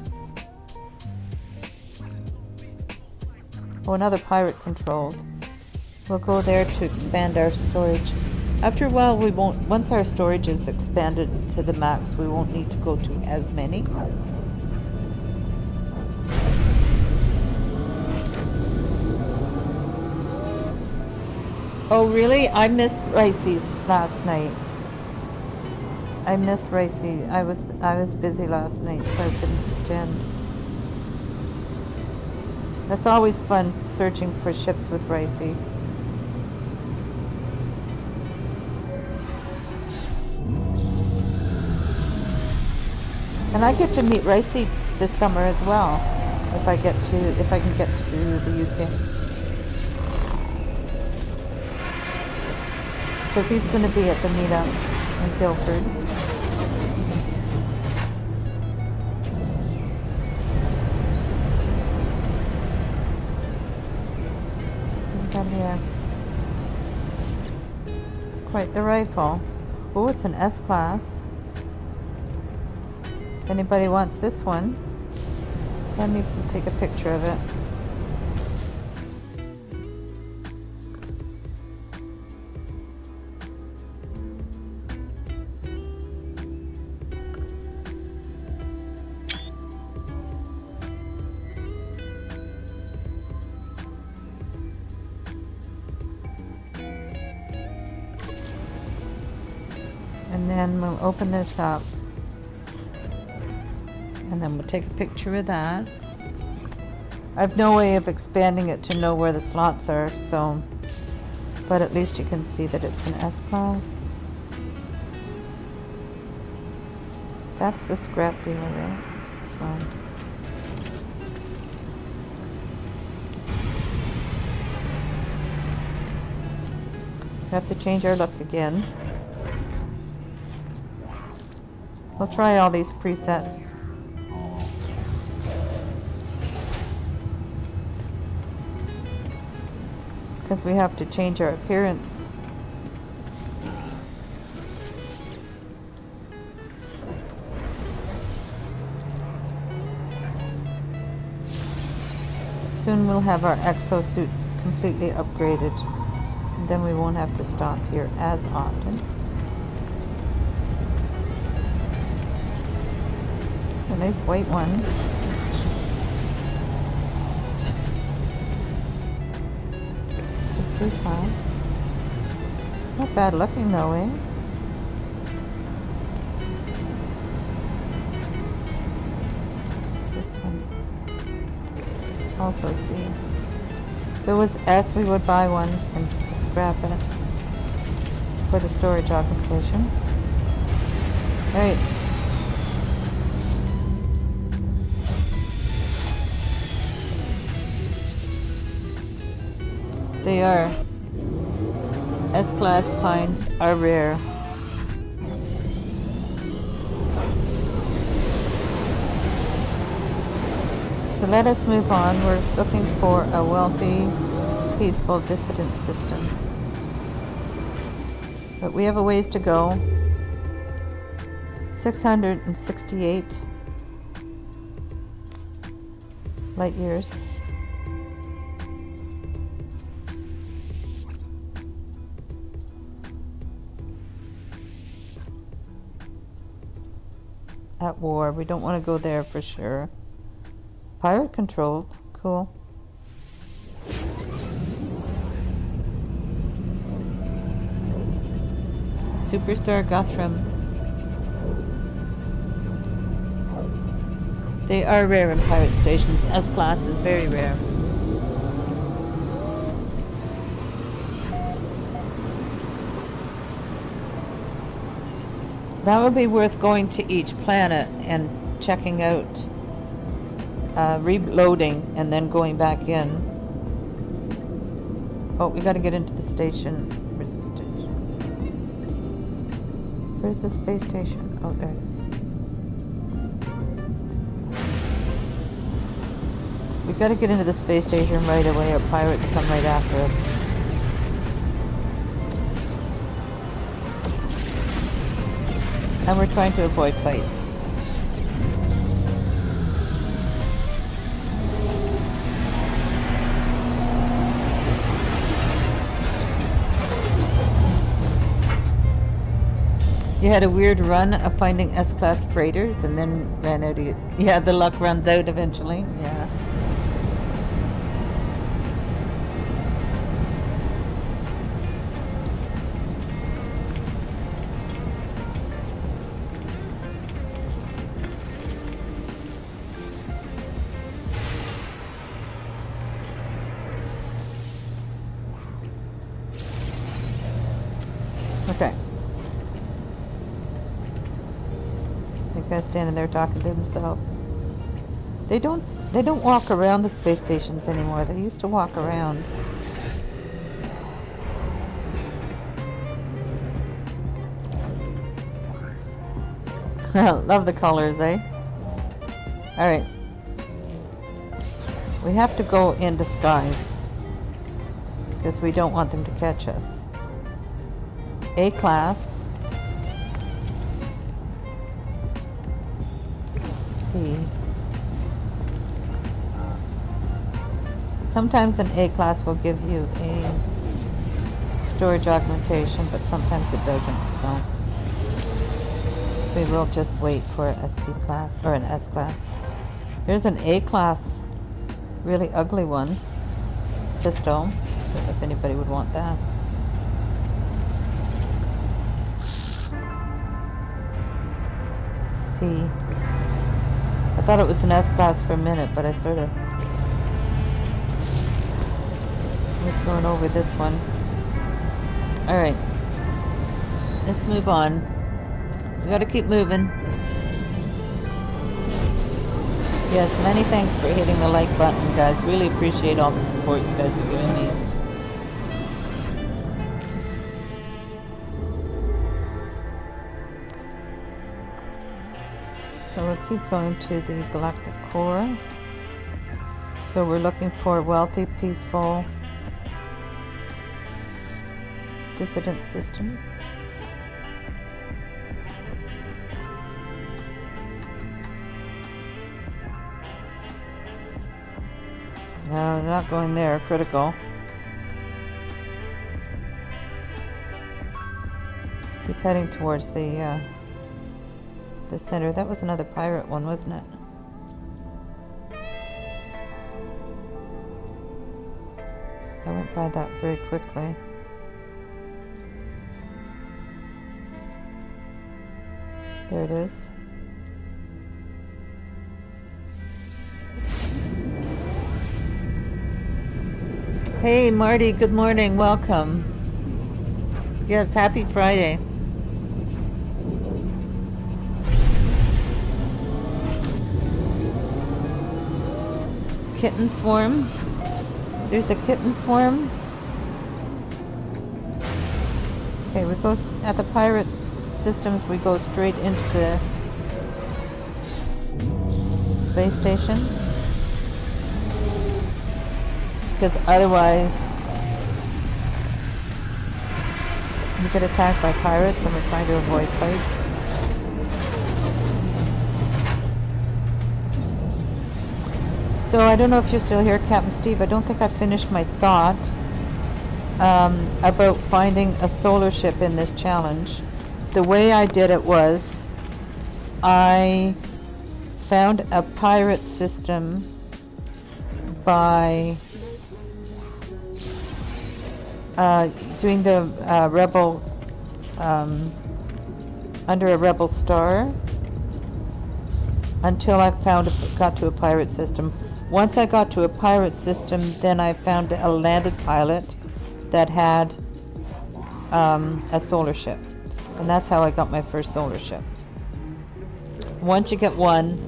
Oh, another pirate controlled. We'll go there to expand our storage. After a while, we won't. Once our storage is expanded to the max, we won't need to go to as many. Oh, really? I missed Ricey's last night. I missed Ricey. I was busy last night, so I couldn't attend. That's always fun, searching for ships with Ricey. And I get to meet Ricey this summer as well, if I can get to the UK. Because he's going to be at the meetup in Guildford. Here. It's quite the rifle. Oh, it's an S-class. If anybody wants this one, let me take a picture of it. And then we'll open this up, and then we'll take a picture of that. I have no way of expanding it to know where the slots are, so, but at least you can see that it's an S-class. That's the scrap dealer, right? So. We have to change our look again. We'll try all these presets. Because we have to change our appearance. Soon we'll have our exosuit completely upgraded. And then we won't have to stop here as often. A nice white one. It's a C-class. Not bad looking though, eh? What's this one? Also C. If it was S, we would buy one and scrap it for the storage augmentations. Right. They are. S-class finds are rare. So let us move on. We're looking for a wealthy, peaceful dissident system. But we have a ways to go. 668 light years. At war. We don't want to go there for sure. Pirate controlled. Cool. Superstar Guthrum. They are rare in pirate stations. S-class is very rare. That would be worth going to each planet and checking out, reloading, and then going back in. Oh, we gotta get into the station. Where's the station? Where's the space station? Oh, there it is. We gotta get into the space station right away, or pirates come right after us. And we're trying to avoid fights. You had a weird run of finding S-class freighters and then ran out of it. Yeah, the luck runs out eventually. Yeah. Okay. That guy's standing there talking to himself. They don't walk around the space stations anymore. They used to walk around. Love the colors, eh? Alright. We have to go in disguise. Because we don't want them to catch us. A-class. Let's see. Sometimes an A-class will give you a storage augmentation, but sometimes it doesn't, so we will just wait for a C-class or an S-class. Here's an A-class, really ugly one. Pistol. Don't know if anybody would want that. See. I thought it was an S-class for a minute, but I sort of was going over this one. Alright. Let's move on. We gotta keep moving. Yes, many thanks for hitting the like button, guys. Really appreciate all the support you guys are giving me. So we'll keep going to the galactic core. So we're looking for wealthy, peaceful, dissident system. No, not going there. Critical. Keep heading towards the center. That was another pirate one, wasn't it? I went by that very quickly. There it is. Hey Marty, good morning, welcome. Yes, happy Friday. Kitten swarm. There's a kitten swarm. Okay, we go at the pirate systems. We go straight into the space station because otherwise We get attacked by pirates and we're trying to avoid fights. So I don't know if you're still here, Captain Steve. I don't think I finished my thought about finding a solar ship in this challenge. The way I did it was I found a pirate system by doing the rebel under a rebel star until I got to a pirate system. Once I got to a pirate system, then I found a landed pilot that had a solar ship, and that's how I got my first solar ship. Once you get one,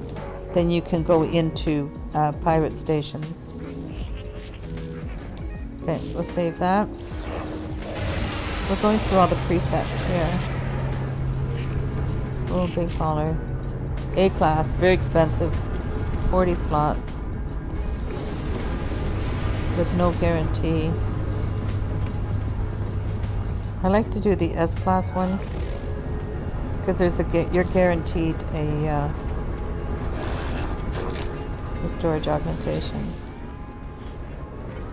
then you can go into pirate stations. Okay, we'll save that. We're going through all the presets here. Oh, big hauler. A class, very expensive. 40 slots. With no guarantee. I like to do the S class ones because there's you're guaranteed a storage augmentation.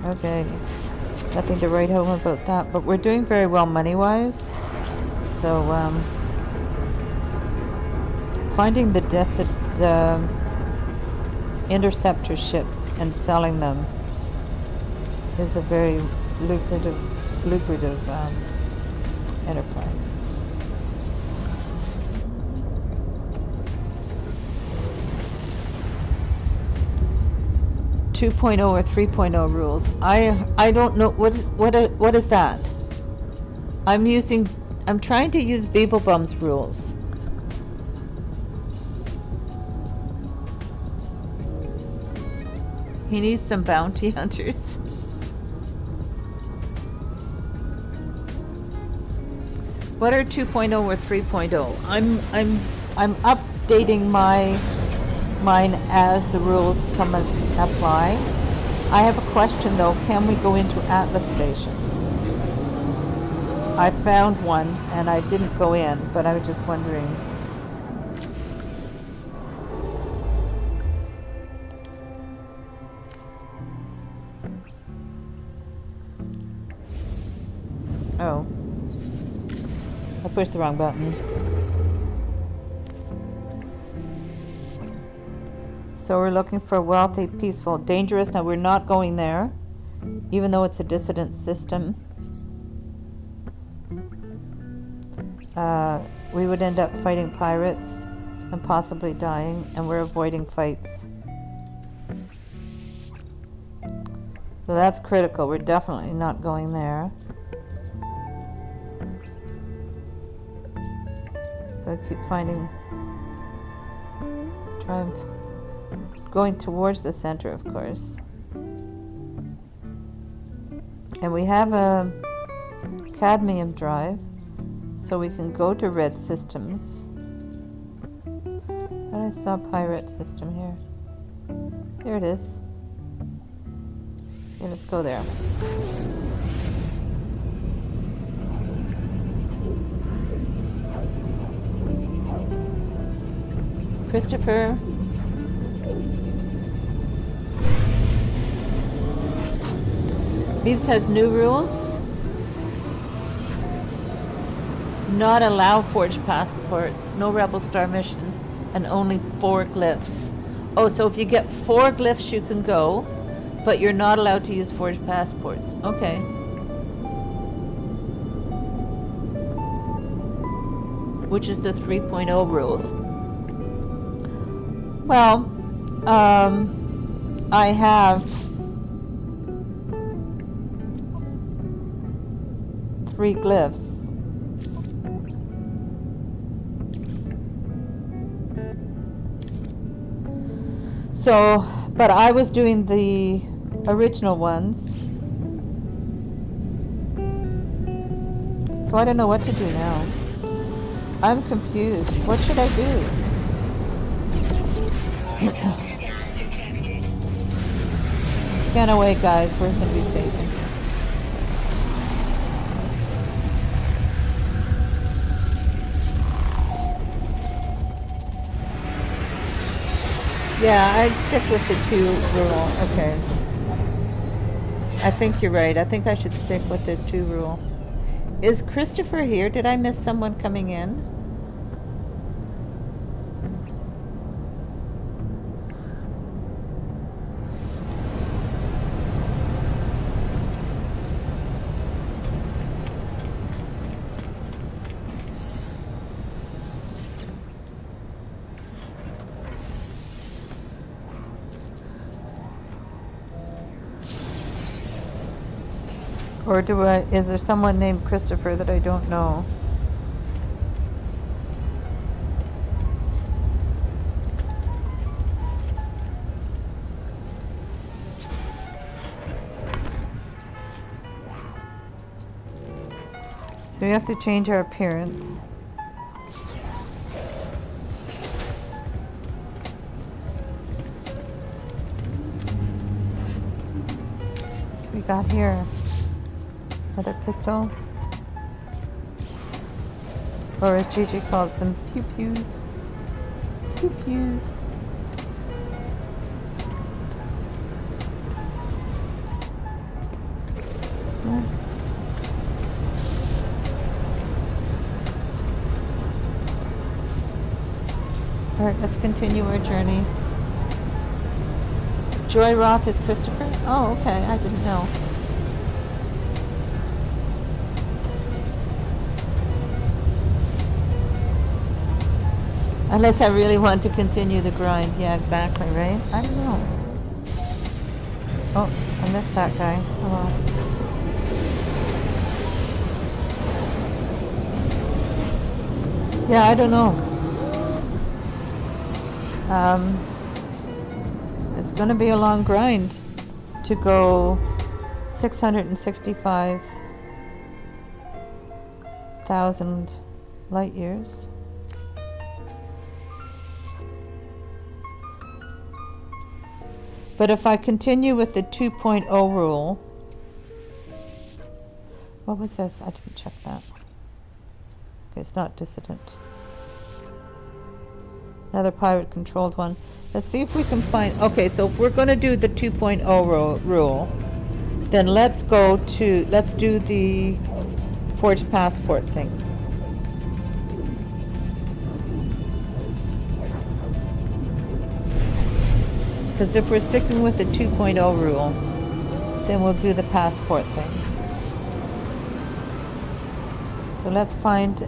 Okay, nothing to write home about that, but we're doing very well money-wise. So finding the interceptor ships and selling them is a very lucrative enterprise. .2.0 or 3.0 rules. I don't know what is that. I'm trying to use Beeblebum's rules. He needs some bounty hunters. What are 2.0 or 3.0? I'm updating mine as the rules come and apply. I have a question though. Can we go into Atlas stations? I found one and I didn't go in, but I was just wondering. Oh. I pushed the wrong button. So we're looking for wealthy, peaceful, dangerous. Now we're not going there, even though it's a dissident system. We would end up fighting pirates and possibly dying, and we're avoiding fights. So that's critical. We're definitely not going there. So I keep going towards the center, of course. And we have a cadmium drive, so we can go to red systems. But I saw a pirate system here. Here it is. Okay, let's go there. Christopher. Beeps has new rules. Not allow forged passports, no Rebel Star mission, and only 4 glyphs. Oh, so if you get 4 glyphs you can go, but you're not allowed to use forged passports. Okay. Which is the 3.0 rules. Well, I have 3 glyphs. So, but I was doing the original ones. So I don't know what to do now. I'm confused. What should I do? Scan away, guys. We're going to be safe in here. Yeah, I'd stick with the 2 rule. Okay. I think you're right. I think I should stick with the 2 rule. Is Christopher here? Did I miss someone coming in? Or is there someone named Christopher that I don't know? So we have to change our appearance. What's we got here? Another pistol. Or as Gigi calls them, pew-pews. Pew-pews. Alright, let's continue our journey. Joy Roth is Christopher? Oh, okay, I didn't know. Unless I really want to continue the grind. Yeah, exactly, right? I don't know. Oh, I missed that guy. Oh well. Yeah, I don't know. It's going to be a long grind to go 665,000 light years. But if I continue with the 2.0 rule, what was this? I didn't check that. Okay, it's not dissident. Another pirate controlled one. Let's see if we can find, okay, so if we're going to do the 2.0 rule, then let's do the forged passport thing. Because if we're sticking with the 2.0 rule, then we'll do the passport thing. So let's find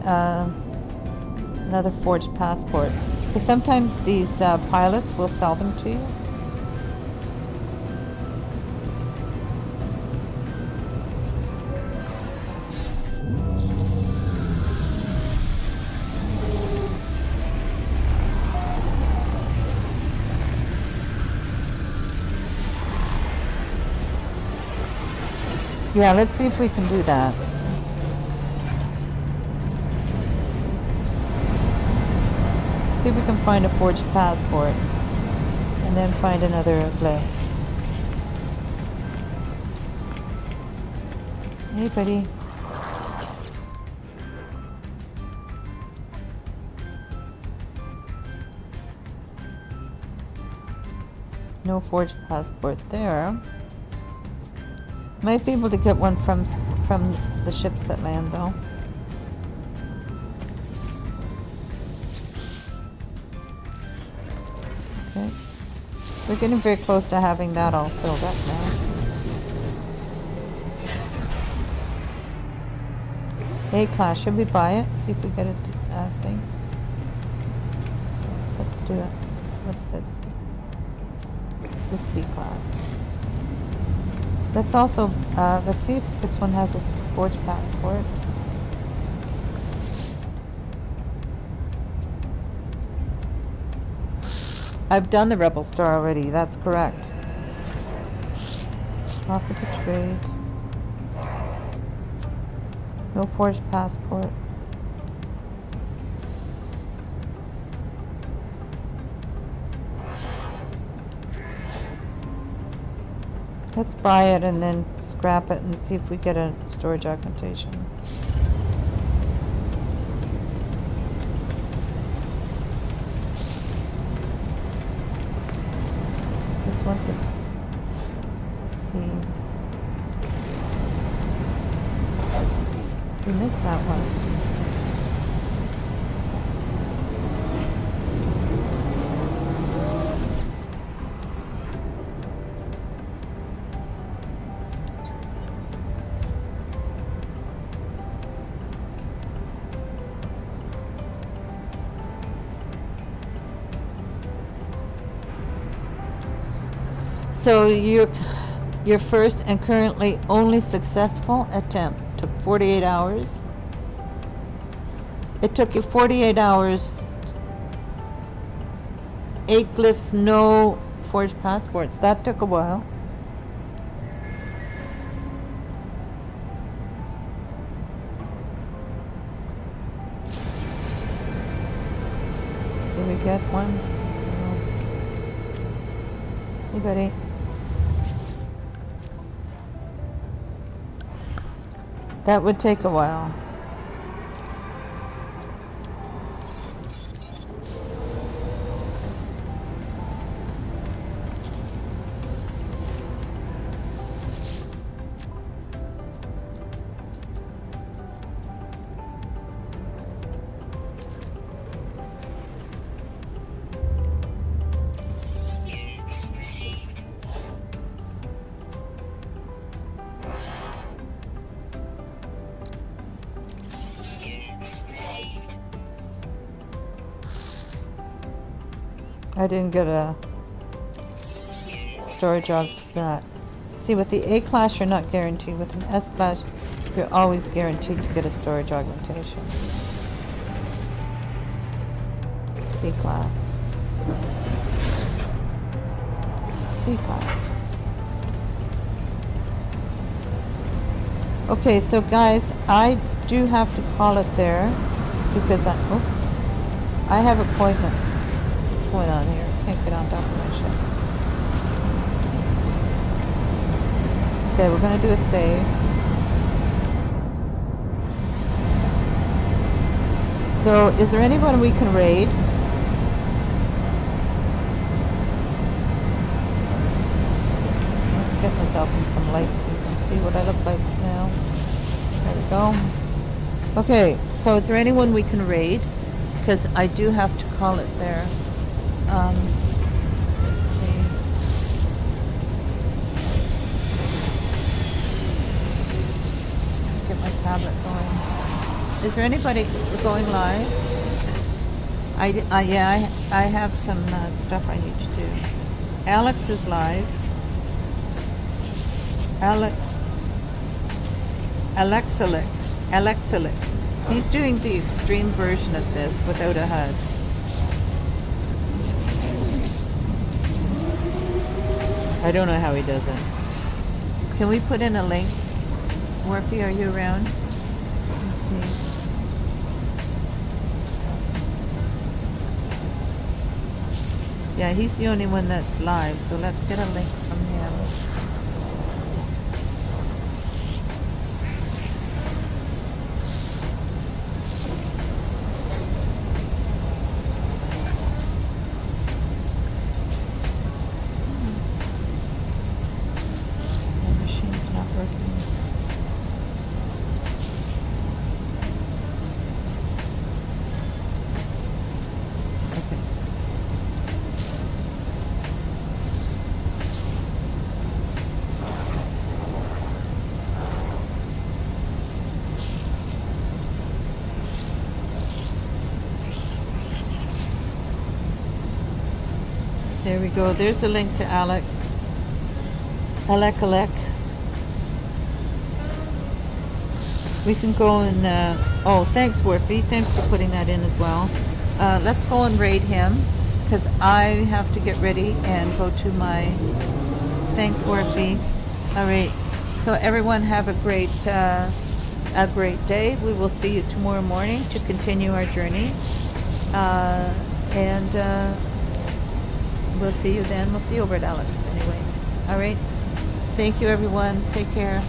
another forged passport. Because sometimes these pilots will sell them to you. Yeah, let's see if we can do that. See if we can find a forged passport and then find another glyph. Hey, buddy. No forged passport there. Might be able to get one from the ships that land, though. Okay. We're getting very close to having that all filled up now. A-class, should we buy it? See if we get a thing. Let's do it. What's this? It's a C-class. Let's also, let's see if this one has a forged passport. I've done the Rebel Star already, that's correct. Offer to trade. No forged passport. Let's buy it and then scrap it and see if we get a storage augmentation. once it... See. We missed that one. So your first and currently only successful attempt took 48 hours. It took you 48 hours. 8 glyphs, no forged passports. That took a while. Did we get one? No. Anybody? That would take a while. I didn't get a storage of that. See, with the A class, you're not guaranteed. With an S class, you're always guaranteed to get a storage augmentation. C class. C class. Okay, so guys, I do have to call it there because I have appointments. Going on here? Can't get on top of my ship. Okay, we're gonna do a save. So, is there anyone we can raid? Let's get myself in some light so you can see what I look like now. There we go. Okay, so is there anyone we can raid? Because I do have to call it there. Let's see. Get my tablet going. Is there anybody going live? Yeah, I have some stuff I need to do. Alex is live. Alexalic. He's doing the extreme version of this without a HUD. I don't know how he does it. Can we put in a link? Morphe, are you around? Let's see. Yeah, he's the only one that's live, so let's get a link from him. There we go. There's a link to Alec. We can go and, oh, thanks, Morphe. Thanks for putting that in as well. Let's go and raid him, because I have to get ready and go to my, thanks, Morphe. All right. So everyone have a great day. We will see you tomorrow morning to continue our journey. We'll see you then. We'll see you over at Alex anyway. All right. Thank you, everyone. Take care.